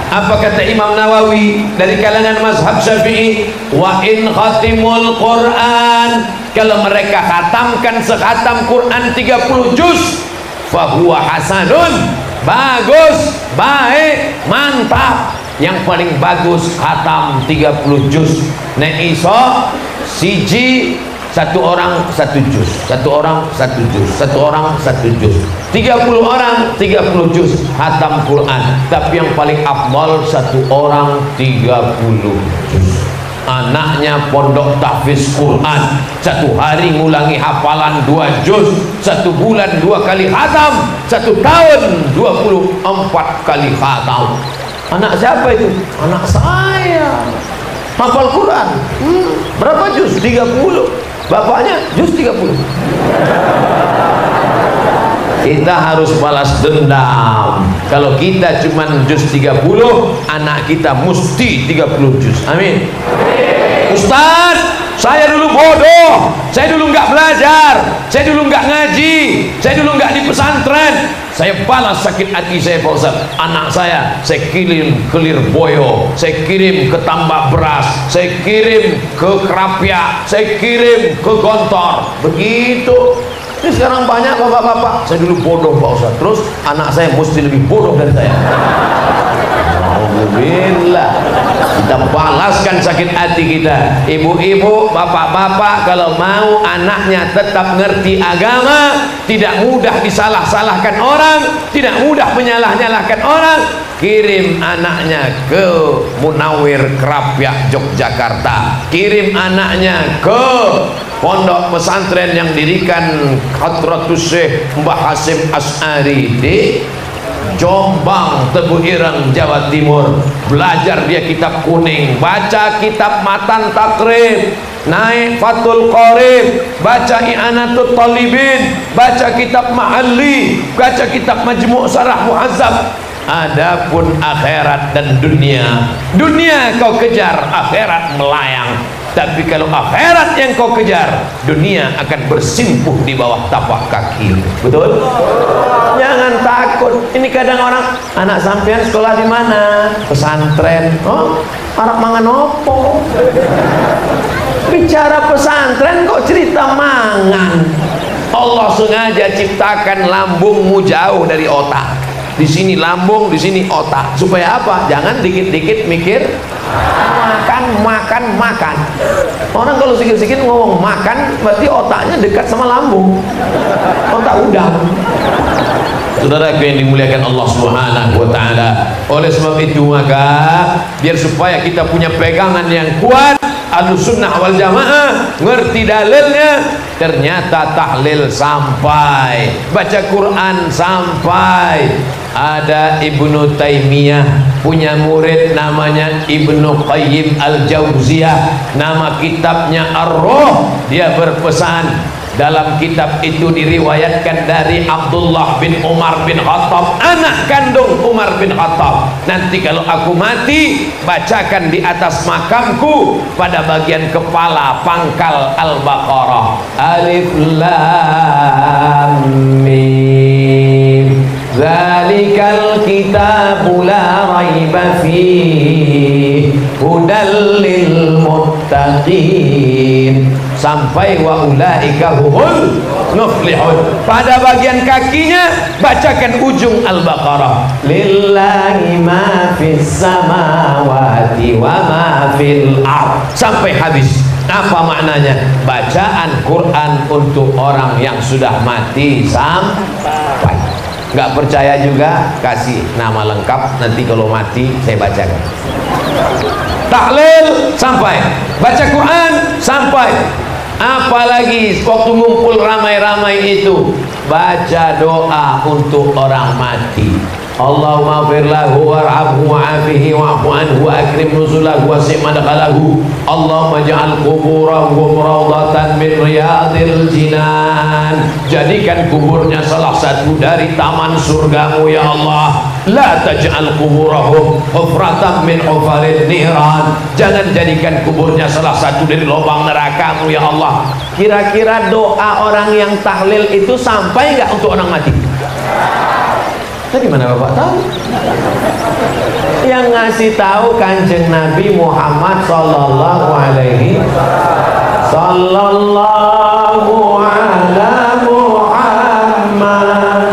Apa kata Imam Nawawi dari kalangan mazhab Syafi'i? Wa in khatimul Qur'an, kalau mereka khatamkan sekhatam Quran 30 juz, fahuwa hasanun, bagus, baik, mantap. Yang paling bagus khatam 30 juz. Nek iso siji, satu orang satu juz, satu orang satu juz, satu orang satu juz, 30 orang 30 juz khatam Quran. Tapi yang paling afdal satu orang 30 juz. Anaknya pondok tahfiz Quran, satu hari ngulangi hafalan 2 juz, 1 bulan 2 kali khatam, 1 tahun 24 kali khatam. Anak siapa itu? Anak saya. Hafal Quran. Berapa juz? 30. Bapaknya juz 30. Kita harus balas dendam. Kalau kita cuma juz 30, anak kita mesti 30 juz. Amin. Ustaz, saya dulu bodoh, saya dulu nggak belajar, saya dulu nggak ngaji, saya dulu nggak di pesantren. Saya balas sakit hati saya, Pak Ustaz. Anak saya kirim ke Lirboyo, saya kirim ke Tambak Beras, saya kirim ke Kerapia, saya kirim ke Gontor. Begitu. Ini sekarang banyak bapak-bapak, saya dulu bodoh Pak Ustaz, terus anak saya mesti lebih bodoh dari saya. Alhamdulillah, kita balaskan sakit hati kita. Ibu-ibu, bapak-bapak, kalau mau anaknya tetap ngerti agama, tidak mudah disalah-salahkan orang, tidak mudah menyalah-nyalahkan orang, kirim anaknya ke Munawir Kerapia Yogyakarta, kirim anaknya ke pondok pesantren yang dirikan Hadratus Syekh Mbah Hasim As'ari di Jombang, Tebu Ireng, Jawa Timur. Belajar dia kitab kuning, baca kitab Matan Takrib, naik Fathul Qorib, baca I'anatul Talibin, baca kitab Mahalli, baca kitab Majmu' Syarah Muhazzab. Adapun akhirat dan dunia, dunia kau kejar, akhirat melayang. Tapi kalau akhirat yang kau kejar, dunia akan bersimpuh di bawah tapak kaki. Betul? Jangan takut. Ini kadang orang, anak sampean sekolah di mana? Pesantren. Oh, anak mangan opo? Bicara pesantren kok cerita mangan. Allah sengaja ciptakan lambungmu jauh dari otak. Di sini lambung, di sini otak. Supaya apa? Jangan dikit-dikit mikir makan. Orang kalau sikit-sikit ngomong makan, berarti otaknya dekat sama lambung. Otak udang. Saudara yang dimuliakan Allah Subhanahu wa taala. Oleh sebab itu maka biar supaya kita punya pegangan yang kuat, Ahlussunnah wal Jamaah, ngerti dalilnya, ternyata tahlil sampai, baca Quran sampai. Ada Ibnu Taimiyah punya murid namanya Ibnu Qayyim Al-Jauziyah, nama kitabnya Ar-Ruh. Dia berpesan, dalam kitab itu diriwayatkan dari Abdullah bin Umar bin Khattab, anak kandung Umar bin Khattab, nanti kalau aku mati, bacakan di atas makamku pada bagian kepala pangkal Al-Baqarah, Alif Lam Mim, Zalikal kitabu la raiba fihi hudal lil muttaqin, sampai wa ulaika humul muflihun. Pada bagian kakinya bacakan ujung Al-Baqarah, lillahi ma fis samawati wa ma fil ard, sampai habis. Apa maknanya? Bacaan Quran untuk orang yang sudah mati sampai. Nggak percaya juga, kasih nama lengkap, nanti kalau mati saya bacakan. Tahlil sampai, baca Quran sampai. Apalagi waktu ngumpul ramai-ramai itu, baca doa untuk orang mati. Allahumma ighfir lahu warhamhu wa'afihi wa'fu anhu wa akrim nuzulahu wasi' madkhalahu. Allahumma ja'al quburahum rawdatan min riyadil jinan. Jadikan kuburnya salah satu dari taman surgamu ya Allah. La taj'al quburahum hufratan min hufaril niran. Jangan jadikan kuburnya salah satu dari lubang nerakamu ya Allah. Kira-kira doa orang yang tahlil itu sampai nggak untuk orang mati? Dari mana Bapak tahu? Yang ngasih tahu Kanjeng Nabi Muhammad sallallahu alaihi sallallahu ala Muhammad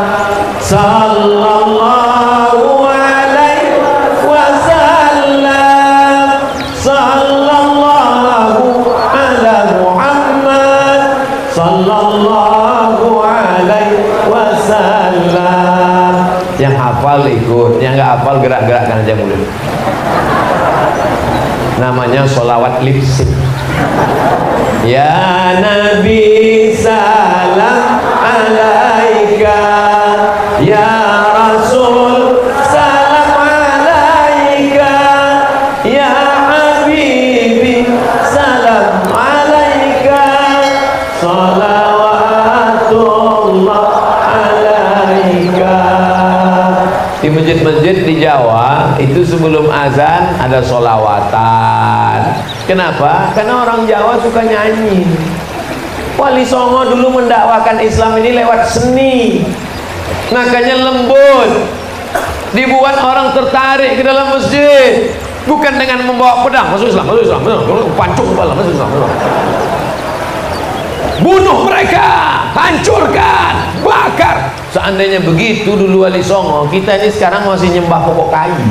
sallallahu alaihi wasallam, sallallahu ala Muhammad sallallahu alaihi wasallam. Yang hafal ikut, yang nggak hafal gerak-gerakkan aja mulut. Namanya sholawat lipsync. Ya Nabi salam alaika, ya Rasul salam alaika, ya Habibi salam alaika, salawatullah alaika. Di masjid-masjid di Jawa itu sebelum azan ada sholawatan. Kenapa? Karena orang Jawa suka nyanyi. Wali Songo dulu mendakwakan Islam ini lewat seni, makanya lembut, dibuat orang tertarik ke dalam masjid, bukan dengan membawa pedang masuk Islam, masuk Islam, pancung kepala masuk Islam, bunuh mereka, hancurkan, bakar. Seandainya begitu dulu Wali Songo, kita ini sekarang masih nyembah pokok kayu.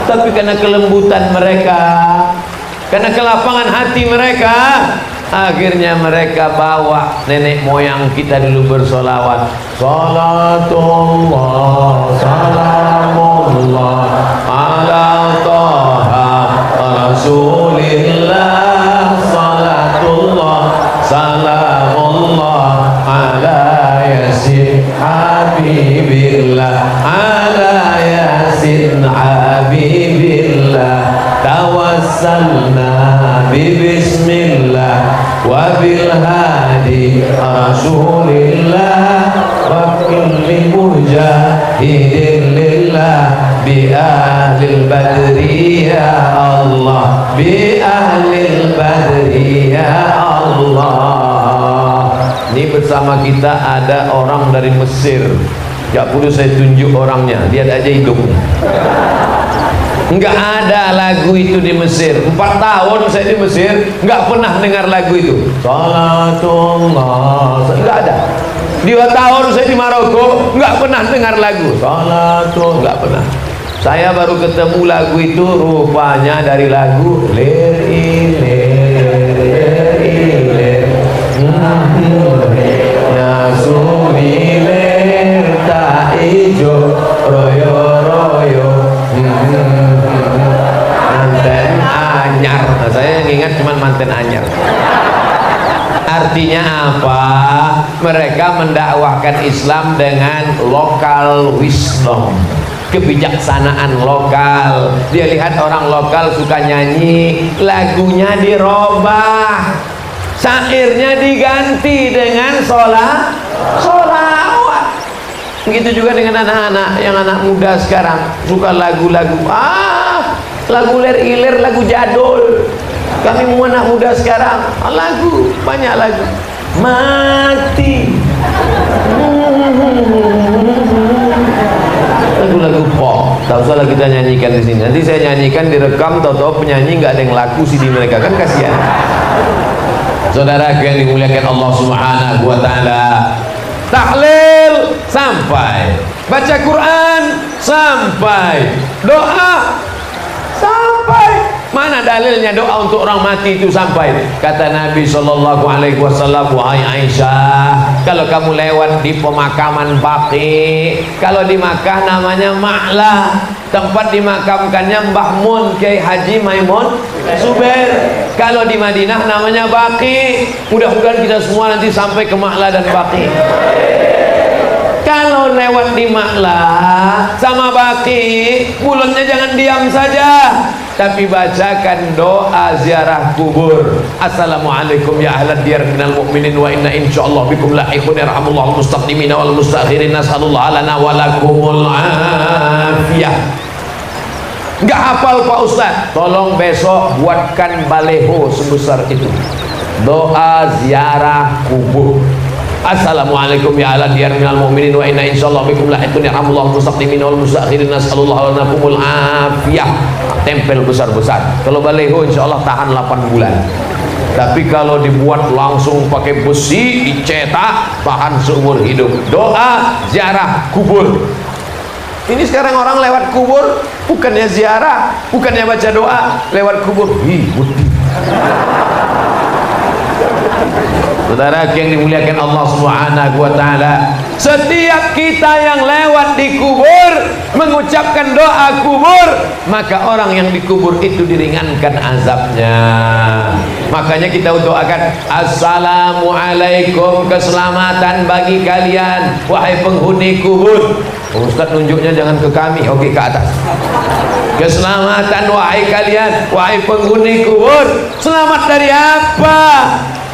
Tapi karena kelembutan mereka, karena kelapangan hati mereka, akhirnya mereka bawa nenek moyang kita dulu bersolawat. Salatullah salamullah ala Taha Rasulillah, salatullah salamullah ala Yasin Habibillah, ala Yasin Habibillah, tawassalna bismillah wa bil hadi Rasulillah wa kulli mujahidin lillah bi ahlil badri ya Allah, bi ahlil badri ya Allah. Ini bersama kita ada orang dari Mesir, gak perlu saya tunjuk orangnya, lihat aja hidungnya. Enggak ada lagu itu di Mesir. 4 tahun saya di Mesir, enggak pernah dengar lagu itu. Salatullah, enggak ada. 2 tahun saya di Maroko, enggak pernah dengar lagu Salatullah, enggak pernah. Saya baru ketemu lagu itu rupanya dari lagu Lir Ilir Ilir Nasumi lir tak ijo royo royo manten anyar. Nah, saya yang ingat cuman manten anyar. Artinya apa? Mereka mendakwahkan Islam dengan lokal wisdom, kebijaksanaan lokal. Dia lihat orang lokal suka nyanyi, lagunya dirobah, syairnya diganti dengan sholawat. Begitu juga dengan anak-anak, yang anak muda sekarang suka lagu-lagu lagu lir-ilir, lagu jadul. Kami mau anak muda sekarang lagu, banyak lagu mati, lagu-lagu pop. Tak usahlah kita nyanyikan di sini. Nanti saya nyanyikan, direkam, tahu-tahu penyanyi nggak ada yang laku CD mereka, kan kasihan. Saudara yang dimuliakan Allah Subhanahu wa taala, tahlil sampai, baca Quran sampai, doa sampai. Mana dalilnya doa untuk orang mati itu sampai? Kata Nabi sallallahu alaihi wasallam, wahai Aisyah, kalau kamu lewat di pemakaman Baqi, kalau di Makkah namanya Ma'lah, tempat dimakamkannya Mbah Mun Kiai Haji Maimun Zubair. Kalau di Madinah namanya Baqi. Mudah-mudahan kita semua nanti sampai ke Ma'lah dan Baqi. Kalau lewat di Ma'lah sama Baqi, mulutnya jangan diam saja, tapi bacakan doa ziarah kubur. Assalamualaikum ya ahlad diyar minal mu'minin wa inna insyaallah bikum lahiqun yarhamullahu mustaqdimin wal mustakhirin nasallallahu lana wa lakumul afiyah. Enggak hafal Pak Ustaz? Tolong besok buatkan baleho sebesar itu. Doa ziarah kubur. Assalamualaikum ya ala diyar minal mu'minin wa inna insyaallah bikum lahiqun yarhamullahu mustaqdimin wal mustakhirin nasallallahu lanakumul afiyah. Tempel besar-besar. Kalau baleho insyaallah tahan 8 bulan. Tapi kalau dibuat langsung pakai besi, dicetak, tahan seumur hidup. Doa ziarah kubur. Ini sekarang orang lewat kubur bukannya ziarah, bukannya baca doa, lewat kubur budi. Saudara yang dimuliakan Allah Subhanahu wa taala, setiap kita yang lewat di kubur mengucapkan doa kubur, maka orang yang dikubur itu diringankan azabnya. Makanya kita doakan assalamualaikum, keselamatan bagi kalian wahai penghuni kubur. Ustaz nunjuknya jangan ke kami, oke ke atas. Keselamatan wahai kalian wahai penghuni kubur. Selamat dari apa?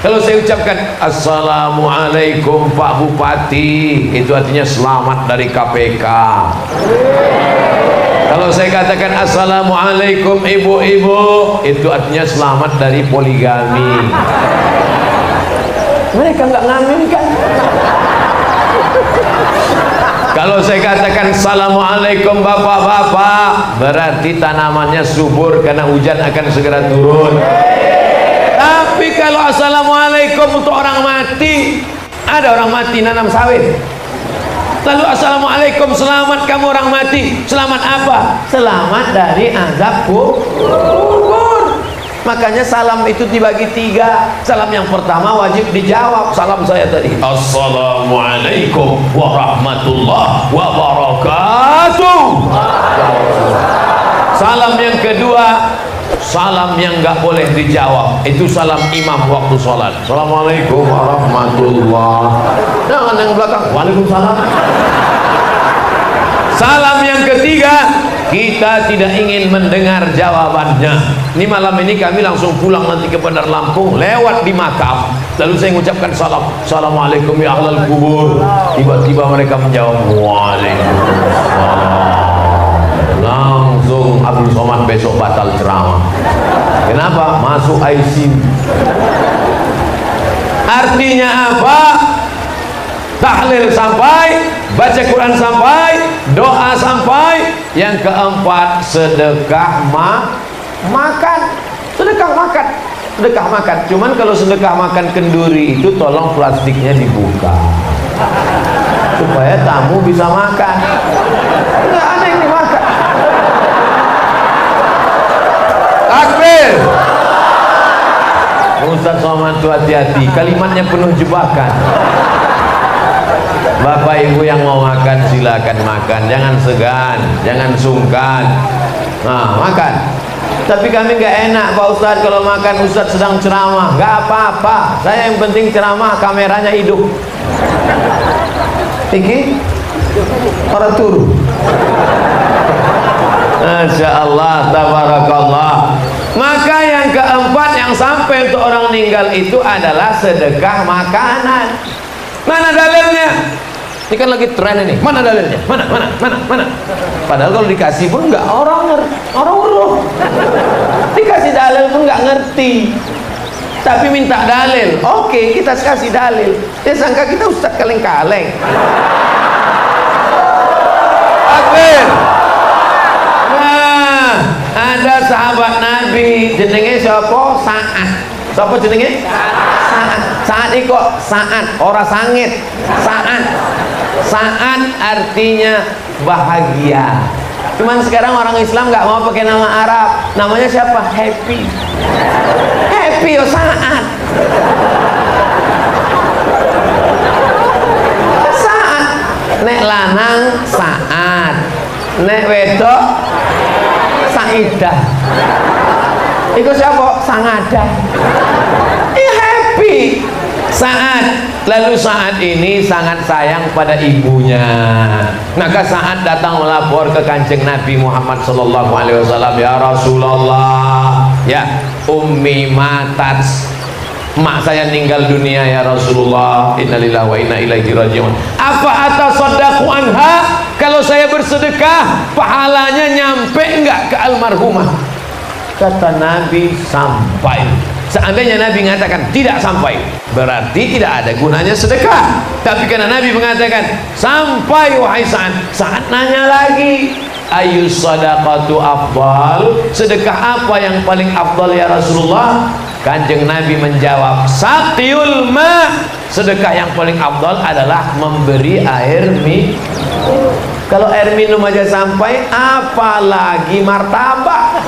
Kalau saya ucapkan assalamualaikum Pak Bupati, itu artinya selamat dari KPK. Kalau saya katakan assalamualaikum ibu-ibu, itu artinya selamat dari poligami. Mereka nggak ngamin kan? Kalau saya katakan assalamualaikum bapak-bapak, berarti tanamannya subur karena hujan akan segera turun. Tapi kalau assalamualaikum untuk orang mati, ada orang mati nanam sawit, lalu assalamualaikum, selamat kamu orang mati. Selamat apa? Selamat dari azab kubur. Makanya salam itu dibagi 3. Salam yang pertama wajib dijawab. Salam saya tadi, assalamualaikum warahmatullahi wabarakatuh. Salam yang kedua, salam yang nggak boleh dijawab, itu salam imam waktu sholat. Assalamualaikum warahmatullahi. Jangan yang belakang, waalaikumsalam. Salam yang ketiga, kita tidak ingin mendengar jawabannya. Ini malam ini kami langsung pulang nanti ke Bandar Lampung, lewat di makam, lalu saya mengucapkan salam, assalamualaikum ya ahlal kubur. Tiba-tiba mereka menjawab waalaikumsalam. Abdul Somad besok batal ceramah. Kenapa? Masuk ICU. Artinya apa? Tahlil sampai, baca Quran sampai, doa sampai. Yang keempat, sedekah makan. Sedekah makan. Sedekah makan. Cuman kalau sedekah makan kenduri itu tolong plastiknya dibuka supaya tamu bisa makan. Enggak ada yang dimakan. Takbir. Ustaz Somad itu hati-hati, kalimatnya penuh jebakan. Bapak ibu yang mau makan silakan makan, jangan segan, jangan sungkan. Nah, makan. Tapi kami nggak enak Pak Ustadz kalau makan Ustadz sedang ceramah. Nggak apa-apa, saya yang penting ceramah kameranya hidup. Iki orang turu. Masya Allah, tabarakallah. Maka yang keempat yang sampai untuk orang meninggal itu adalah sedekah makanan. Mana dalilnya? Ini kan lagi tren ini. Mana dalilnya? Mana? Padahal kalau dikasih pun nggak orang uruh. Dikasih dalil pun nggak ngerti. Tapi minta dalil. Oke, kita kasih dalil. Dia sangka kita ustaz kaleng-kaleng. Takbir. Nah, ada sahabat Nabi jenenge siapa? Sa'ad. Siapa jenenge? Sa'ad. Sa'ad ini kok Sa'ad, ora sangit. Sa'ad artinya bahagia. Cuman sekarang orang Islam nggak mau pakai nama Arab. Namanya siapa? Happy. Happy oh Sa'ad. Sa'ad. Nek lanang Sa'ad. Nek wedok Sa'idah. Itu siapa? Sangadah. Happy. Sa'ad. Lalu Sa'ad ini sangat sayang pada ibunya. Maka Sa'ad datang melapor ke Kanjeng Nabi Muhammad sallallahu alaihi wasallam, ya Rasulullah, ya ummi matat, mak saya meninggal dunia ya Rasulullah, innalillahi wa inna ilaihi rajiun. Apa atasaddaqu anha? Kalau saya bersedekah pahalanya nyampe enggak ke almarhumah? Kata Nabi, sampai. Seandainya Nabi mengatakan tidak sampai, berarti tidak ada gunanya sedekah. Tapi karena Nabi mengatakan sampai, wahai Sa'ad. Sa'ad nanya lagi, ayyus sadaqatu afdal? Sedekah apa yang paling afdal ya Rasulullah? Kanjeng Nabi menjawab, saqiyul ma. Sedekah yang paling afdal adalah memberi air minum. Kalau air minum aja sampai, apalagi martabak.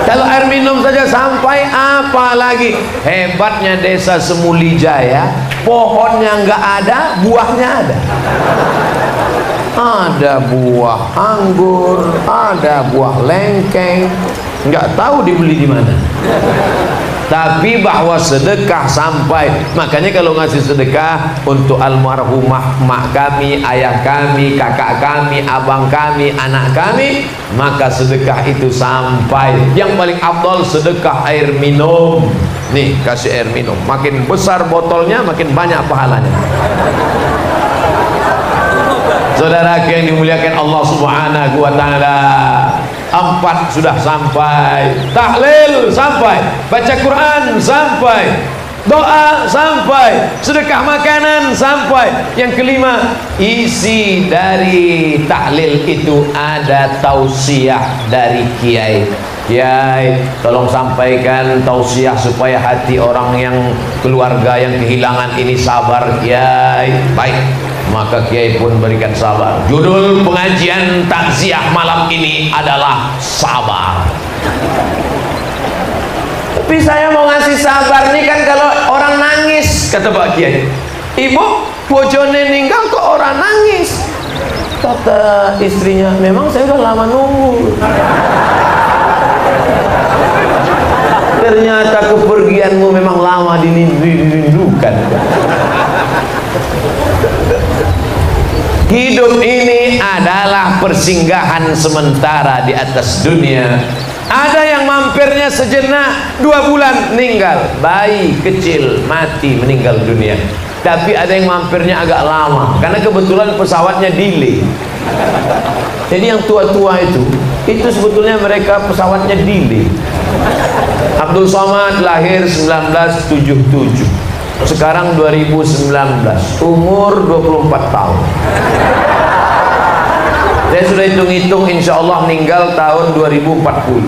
Kalau air minum saja sampai, apalagi. Hebatnya desa Semuli Jaya, pohonnya nggak ada, buahnya ada. Ada buah anggur, ada buah lengkeng, nggak tahu dibeli di mana. Tapi bahwa sedekah sampai. Makanya kalau ngasih sedekah untuk almarhumah mak kami, ayah kami, kakak kami, abang kami, anak kami, maka sedekah itu sampai. Yang paling afdal sedekah air minum. Nih, kasih air minum. Makin besar botolnya, makin banyak pahalanya. Saudara yang dimuliakan Allah Subhanahu wa taala, 4 sudah sampai, tahlil sampai, baca Quran sampai, doa sampai, sedekah makanan sampai. Yang kelima, isi dari tahlil itu ada tausiah dari kiai. Kiai, tolong sampaikan tausiah supaya hati orang yang keluarga yang kehilangan ini sabar, Kiai. Baik, maka Kiai pun berikan sabar. Judul pengajian takziah malam ini adalah sabar. Tapi saya mau ngasih sabar nih kan kalau orang nangis, kata Pak Kiai. Ibu, bojone ninggal kok orang nangis? Kata istrinya, memang saya udah lama nunggu. Ternyata kepergianmu memang lama dirindukan. Hidup ini adalah persinggahan sementara di atas dunia. Ada yang mampirnya sejenak, 2 bulan meninggal. Bayi kecil mati meninggal dunia. tapi ada yang mampirnya agak lama karena kebetulan pesawatnya delay. Jadi yang tua-tua itu sebetulnya mereka pesawatnya delay. Abdul Somad lahir 1977, sekarang 2019, umur 24 tahun. Saya sudah hitung-hitung, insya Allah meninggal tahun 2040,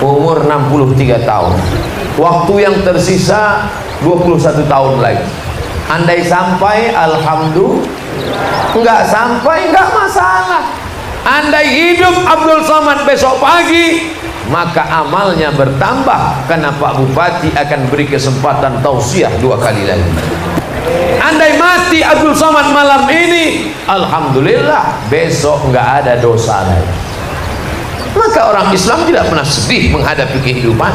umur 63 tahun. Waktu yang tersisa 21 tahun lagi. Andai sampai, alhamdulillah. Enggak sampai, enggak masalah. Andai hidup Abdul Somad besok pagi, maka amalnya bertambah, karena Pak Bupati akan beri kesempatan tausiah 2 kali lagi. Andai mati Abdul Somad malam ini, alhamdulillah, besok enggak ada dosa lagi. Maka orang Islam tidak pernah sedih menghadapi kehidupan.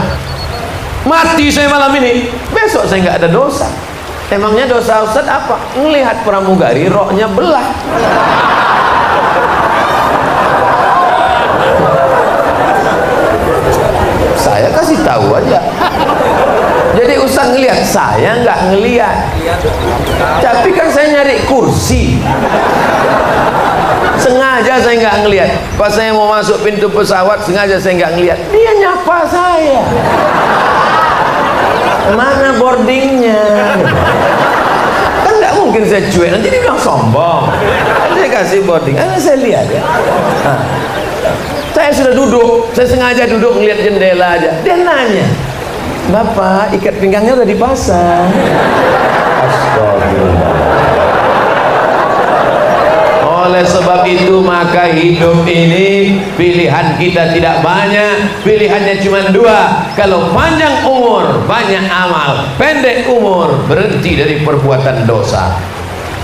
Mati saya malam ini, besok saya enggak ada dosa. Emangnya dosa Ustaz apa? Melihat pramugari rohnya belah. Saya kasih tahu aja. Jadi Ustaz ngelihat, saya nggak ngelihat. Tapi kan saya nyari kursi. Sengaja saya nggak ngelihat. Pas saya mau masuk pintu pesawat, sengaja saya nggak ngelihat. Dia nyapa saya. Mana boardingnya? Kan nggak mungkin saya cuek, nanti dia bilang sombong. Saya kasih boarding, saya lihat ya. Saya sudah duduk, saya sengaja duduk ngeliat jendela aja. Dia nanya, Bapak ikat pinggangnya udah dipasang? Astagfirullah. Oleh sebab itu maka hidup ini pilihan kita tidak banyak, pilihannya cuma 2. Kalau panjang umur banyak amal, pendek umur berhenti dari perbuatan dosa.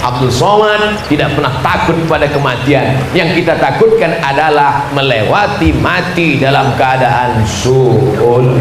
Abdul Somad tidak pernah takut pada kematian. Yang kita takutkan adalah melewati mati dalam keadaan su'ul.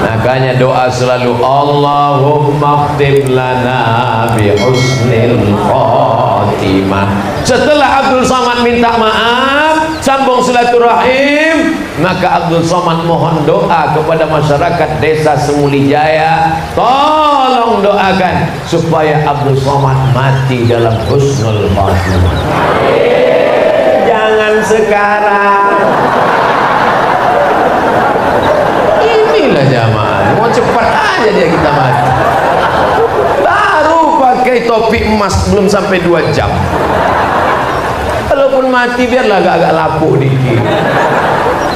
Makanya doa selalu, Allahumma khtim lana bi husnil khatimah. Setelah Abdul Somad minta maaf, sambung silaturahim, maka Abdul Somad mohon doa kepada masyarakat desa Semulijaya, tolong doakan supaya Abdul Somad mati dalam husnul khatimah. Jangan sekarang. Inilah jamaah, mau cepat aja dia kita mati. Baru pakai topi emas belum sampai 2 jam. Kalaupun mati biarlah agak-agak lapuk dikit.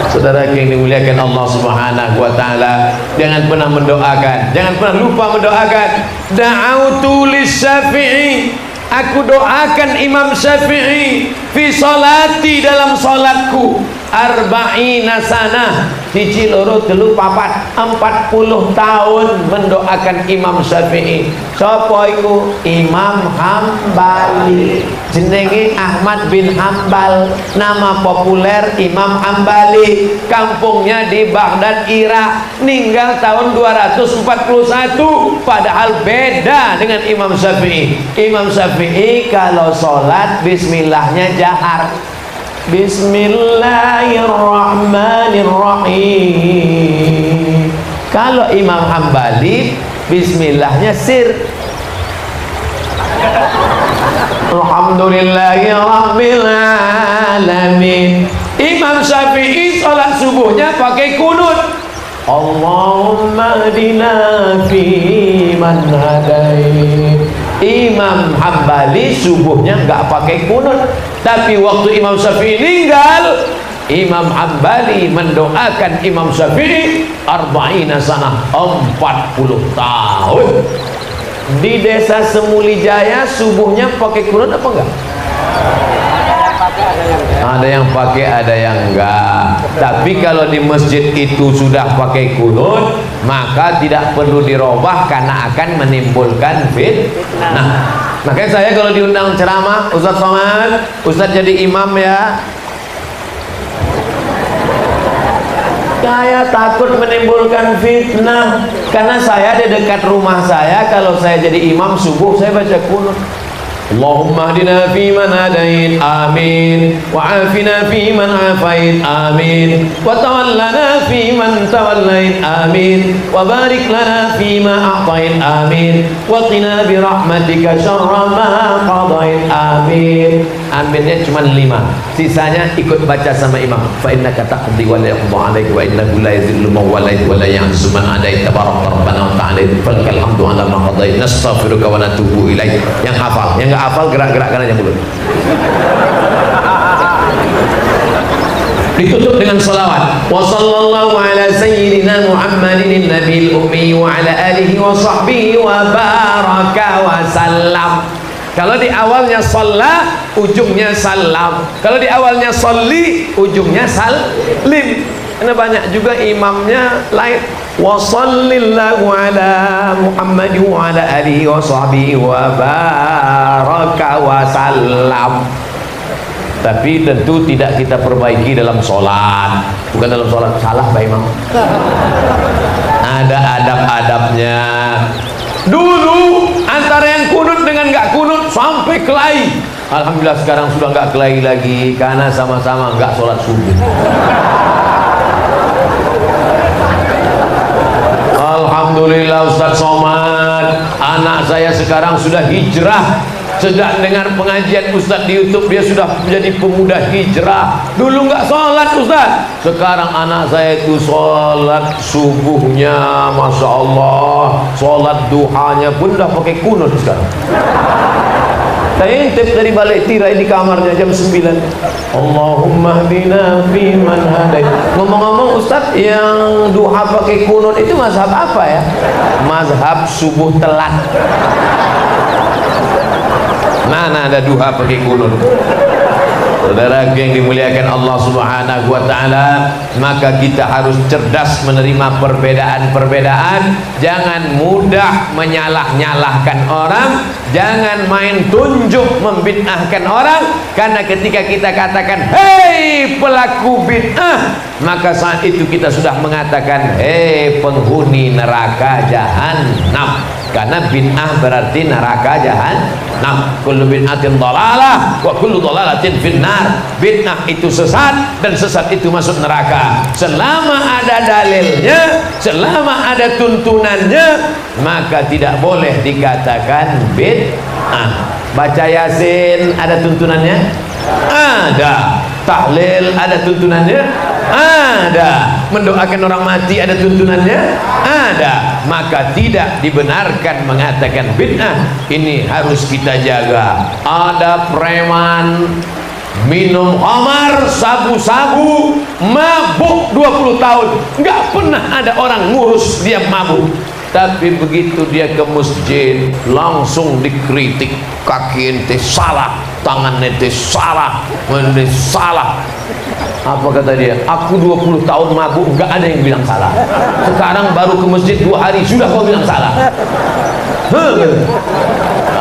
Saudara yang dimuliakan Allah Subhanahu wa taala, jangan pernah mendoakan, jangan pernah lupa mendoakan. Da'autu lis-Syafi'i, aku doakan Imam Syafi'i fi salati, dalam salatku, arba'ina sanah, siji loro telu papat 40 tahun mendoakan Imam Syafi'i. Sapa iku? Imam Hambali, jenenge Ahmad bin Hambal, nama populer Imam Hambali, kampungnya di Baghdad, Irak, meninggal tahun 241, padahal beda dengan Imam Syafi'i. Imam Syafi'i kalau sholat bismillahnya jahar, Bismillahirrahmanirrahim. Kalau Imam Hambali bismillahnya sir. Alhamdulillahirabbil alamin. Imam Syafi'i sholat subuhnya pakai kunut. Allahumma hdina fi man hadait. Imam Hambali subuhnya nggak pakai kunut, tapi waktu Imam Syafi'i meninggal, Imam Hambali mendoakan Imam Syafi'i arba'ina sanah, 40 tahun. Di desa Semulijaya subuhnya pakai kunut apa enggak? Ada yang pakai, ada yang enggak. Tapi kalau di masjid itu sudah pakai kunut, maka tidak perlu dirubah karena akan menimbulkan fitnah. Nah, makanya saya kalau diundang ceramah, Ustaz Somad, Ustaz jadi imam ya. Saya takut menimbulkan fitnah, karena saya di dekat rumah saya, kalau saya jadi imam subuh saya baca kunut. Allahumma hdina fiman hadait, amin, wa afina fiman afait, amin, wa tawallana fiman tawallait, amin, wa barik lana fima a'tait, amin, wa qina bi rahmatika syarra ma qadait, amin. Aminnya cuma 5, sisanya ikut baca sama imam. Fa innaka taqdi wa la yuqda 'alaika wa innahu la yadhillu man walayta wa la yu'izzu man adait, tabaraka rabbana wa ta'ala, falakal hamdu 'ala ma qadait, nastaghfiruka wa natubu ilaik. Yang hafal, yang enggak hafal gerak-gerakkan aja mulut. Ditutup dengan salawat. Wa sallallahu ala sayyidina Muhammadin nabiyil ummi wa ala alihi wa sahbihi wa baraka wa sallam. Kalau di awalnya shalla, ujungnya salam. Kalau di awalnya sholli, ujungnya salim. Karena banyak juga imamnya lain. Wa sallallahu ala Muhammad wa ala alihi wa sahbihi wa baraka wa sallam. Tapi tentu tidak kita perbaiki dalam sholat. Bukan dalam sholat, salah Pak Imam. Ada adab-adabnya. Dulu antara yang kunut dengan nggak kunut sampai kelahi. Alhamdulillah sekarang sudah nggak kelahi lagi karena sama-sama nggak sholat subuh. Alhamdulillah Ustaz Somad, anak saya sekarang sudah hijrah. Sedang dengar pengajian Ustaz di YouTube, dia sudah menjadi pemuda hijrah. Dulu nggak sholat Ustaz, sekarang anak saya itu sholat subuhnya, masya Allah, sholat duhanya pun udah pakai kunut sekarang. Saya intip dari balik tirai di kamarnya jam 9. Allahumma hdina fiman hadait. Ngomong-ngomong Ustaz, yang duha pakai kunut itu mazhab apa ya? Mazhab subuh telat. Mana ada duha pakai kunut? Saudara yang dimuliakan Allah Subhanahu wa taala, maka kita harus cerdas menerima perbedaan-perbedaan. Jangan mudah menyalah-nyalahkan orang, jangan main tunjuk membid'ahkan orang, karena ketika kita katakan hei pelaku bid'ah, maka saat itu kita sudah mengatakan hei penghuni neraka jahanam. Karena bid'ah berarti neraka jahanam. Kullu bid'atin dhalalah wa kullu dhalalatin finnar. Bid'ah itu sesat dan sesat itu masuk neraka. Selama ada dalilnya, selama ada tuntunannya, maka tidak boleh dikatakan bid'ah. Baca Yasin ada tuntunannya? Ada. Tahlil ada tuntunannya? Ada. Mendoakan orang mati ada tuntunannya? Ada. Maka tidak dibenarkan mengatakan bid'ah. Ini harus kita jaga. Ada preman minum khamar, sabu-sabu, mabuk 20 tahun, nggak pernah ada orang ngurus dia mabuk. Tapi begitu dia ke masjid, langsung dikritik. Kaki ente salah, tangan ente salah, ente salah. Apa kata dia? Aku 20 tahun mabuk, nggak ada yang bilang salah. Sekarang baru ke masjid 2 hari, sudah kau bilang salah.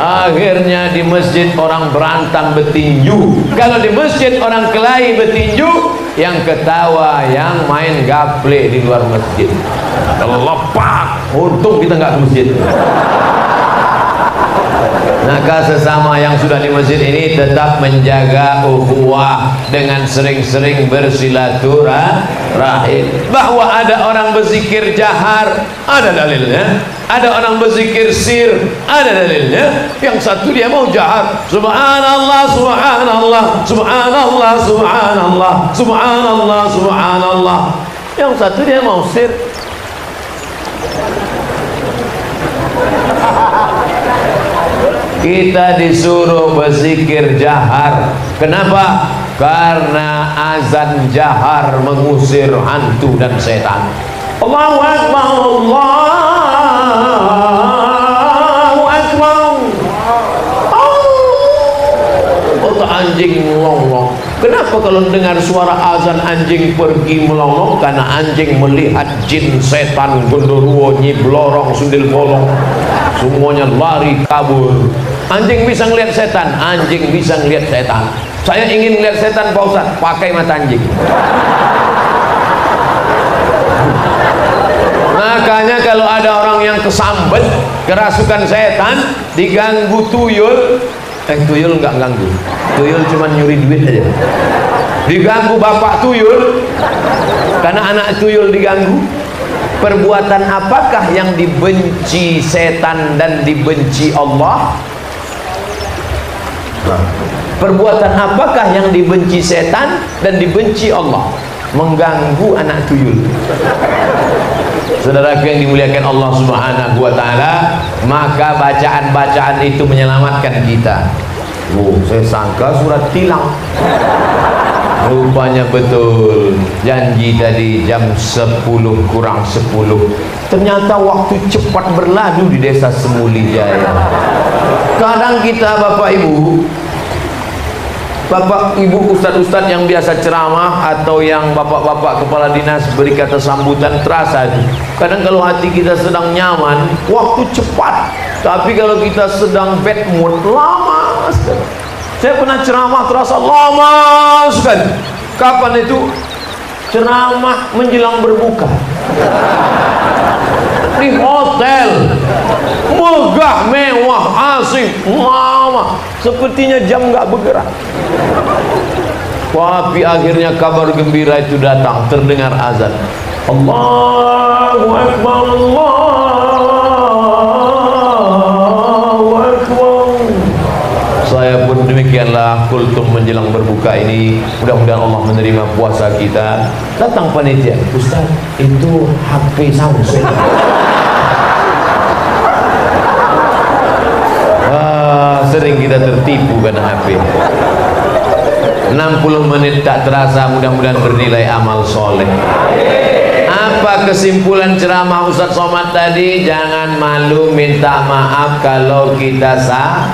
Akhirnya di masjid orang berantam betinju. Kalau di masjid orang kelahi betinju, yang ketawa yang main gaple di luar masjid. Kalau lepak, untung kita nggak ke masjid. Maka sesama yang sudah di masjid ini tetap menjaga ukhuwah dengan sering-sering bersilaturahim. Bahwa ada orang berzikir jahar, ada dalilnya. Ada orang berzikir sir, ada dalilnya. Yang satu dia mau jahar, subhanallah, subhanallah, subhanallah, subhanallah, subhanallah, subhanallah. Yang satu dia mau sir. Kita disuruh berzikir jahar. Kenapa? Karena azan jahar mengusir hantu dan setan. Allahu Akbar, Allahu Akbar. Oh, anjing melonglong. Kenapa kalau dengar suara azan anjing pergi melonglong? Karena anjing melihat jin, setan, genderuwo, nyi blorong, sundil bolong, semuanya lari kabur. Anjing bisa ngelihat setan, anjing bisa ngelihat setan. Saya ingin ngelihat setan Pak Ustaz, pakai mata anjing. Makanya kalau ada orang yang kesambet, kerasukan setan, diganggu tuyul, Tuyul nggak ganggu, tuyul cuma nyuri duit aja. Diganggu bapak tuyul, karena anak tuyul diganggu. Perbuatan apakah yang dibenci setan dan dibenci Allah? Perbuatan apakah yang dibenci setan dan dibenci Allah? Mengganggu anak tuyul. Saudaraku yang dimuliakan Allah Subhanahu wa taala, maka bacaan-bacaan itu menyelamatkan kita. Oh, saya sangka surat tilang. Rupanya betul. Janji tadi jam 10 kurang 10. Ternyata waktu cepat berlalu di desa Semuli Jaya. Kadang kita Bapak Ibu, Bapak Ibu ustadz-ustadz yang biasa ceramah atau yang bapak-bapak kepala dinas beri kata sambutan, terasa kadang kalau hati kita sedang nyaman waktu cepat, tapi kalau kita sedang bad mood lama sekali. Saya pernah ceramah terasa lama sekali. Kapan itu? Ceramah menjelang berbuka di hotel megah, mewah, asik, lama, sepertinya jam nggak bergerak. Tapi akhirnya kabar gembira itu datang, terdengar azan. Allahu Akbar, Allahu Akbar. Saya pun demikianlah kultum menjelang berbuka ini. Mudah-mudahan Allah menerima puasa kita. Datang panitia, Ustaz, itu HP Samsung. Sering kita tertipu karena HP. 60 menit tak terasa, mudah-mudahan bernilai amal soleh. Apa kesimpulan ceramah Ustaz Somad tadi? Jangan malu minta maaf kalau kita salah.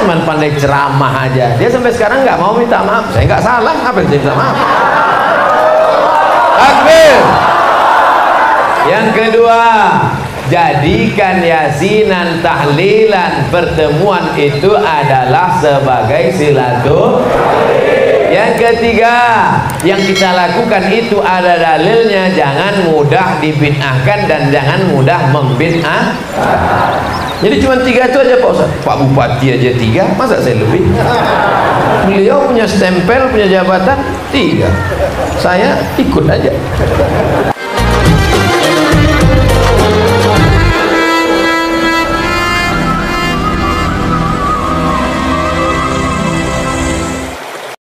Cuman pandai ceramah aja. Dia sampai sekarang nggak mau minta maaf. Saya nggak salah, apa yang saya minta maaf? Takbir. Yang kedua, jadikan yasinan tahlilan pertemuan itu adalah sebagai silaturahmi. Yang ketiga, yang kita lakukan itu ada dalilnya, jangan mudah dibid'ahkan dan jangan mudah membid'ah. Jadi cuma 3 itu aja Pak Ustaz. Pak Bupati aja 3, masa saya lebih? Beliau punya stempel, punya jabatan 3, saya ikut aja.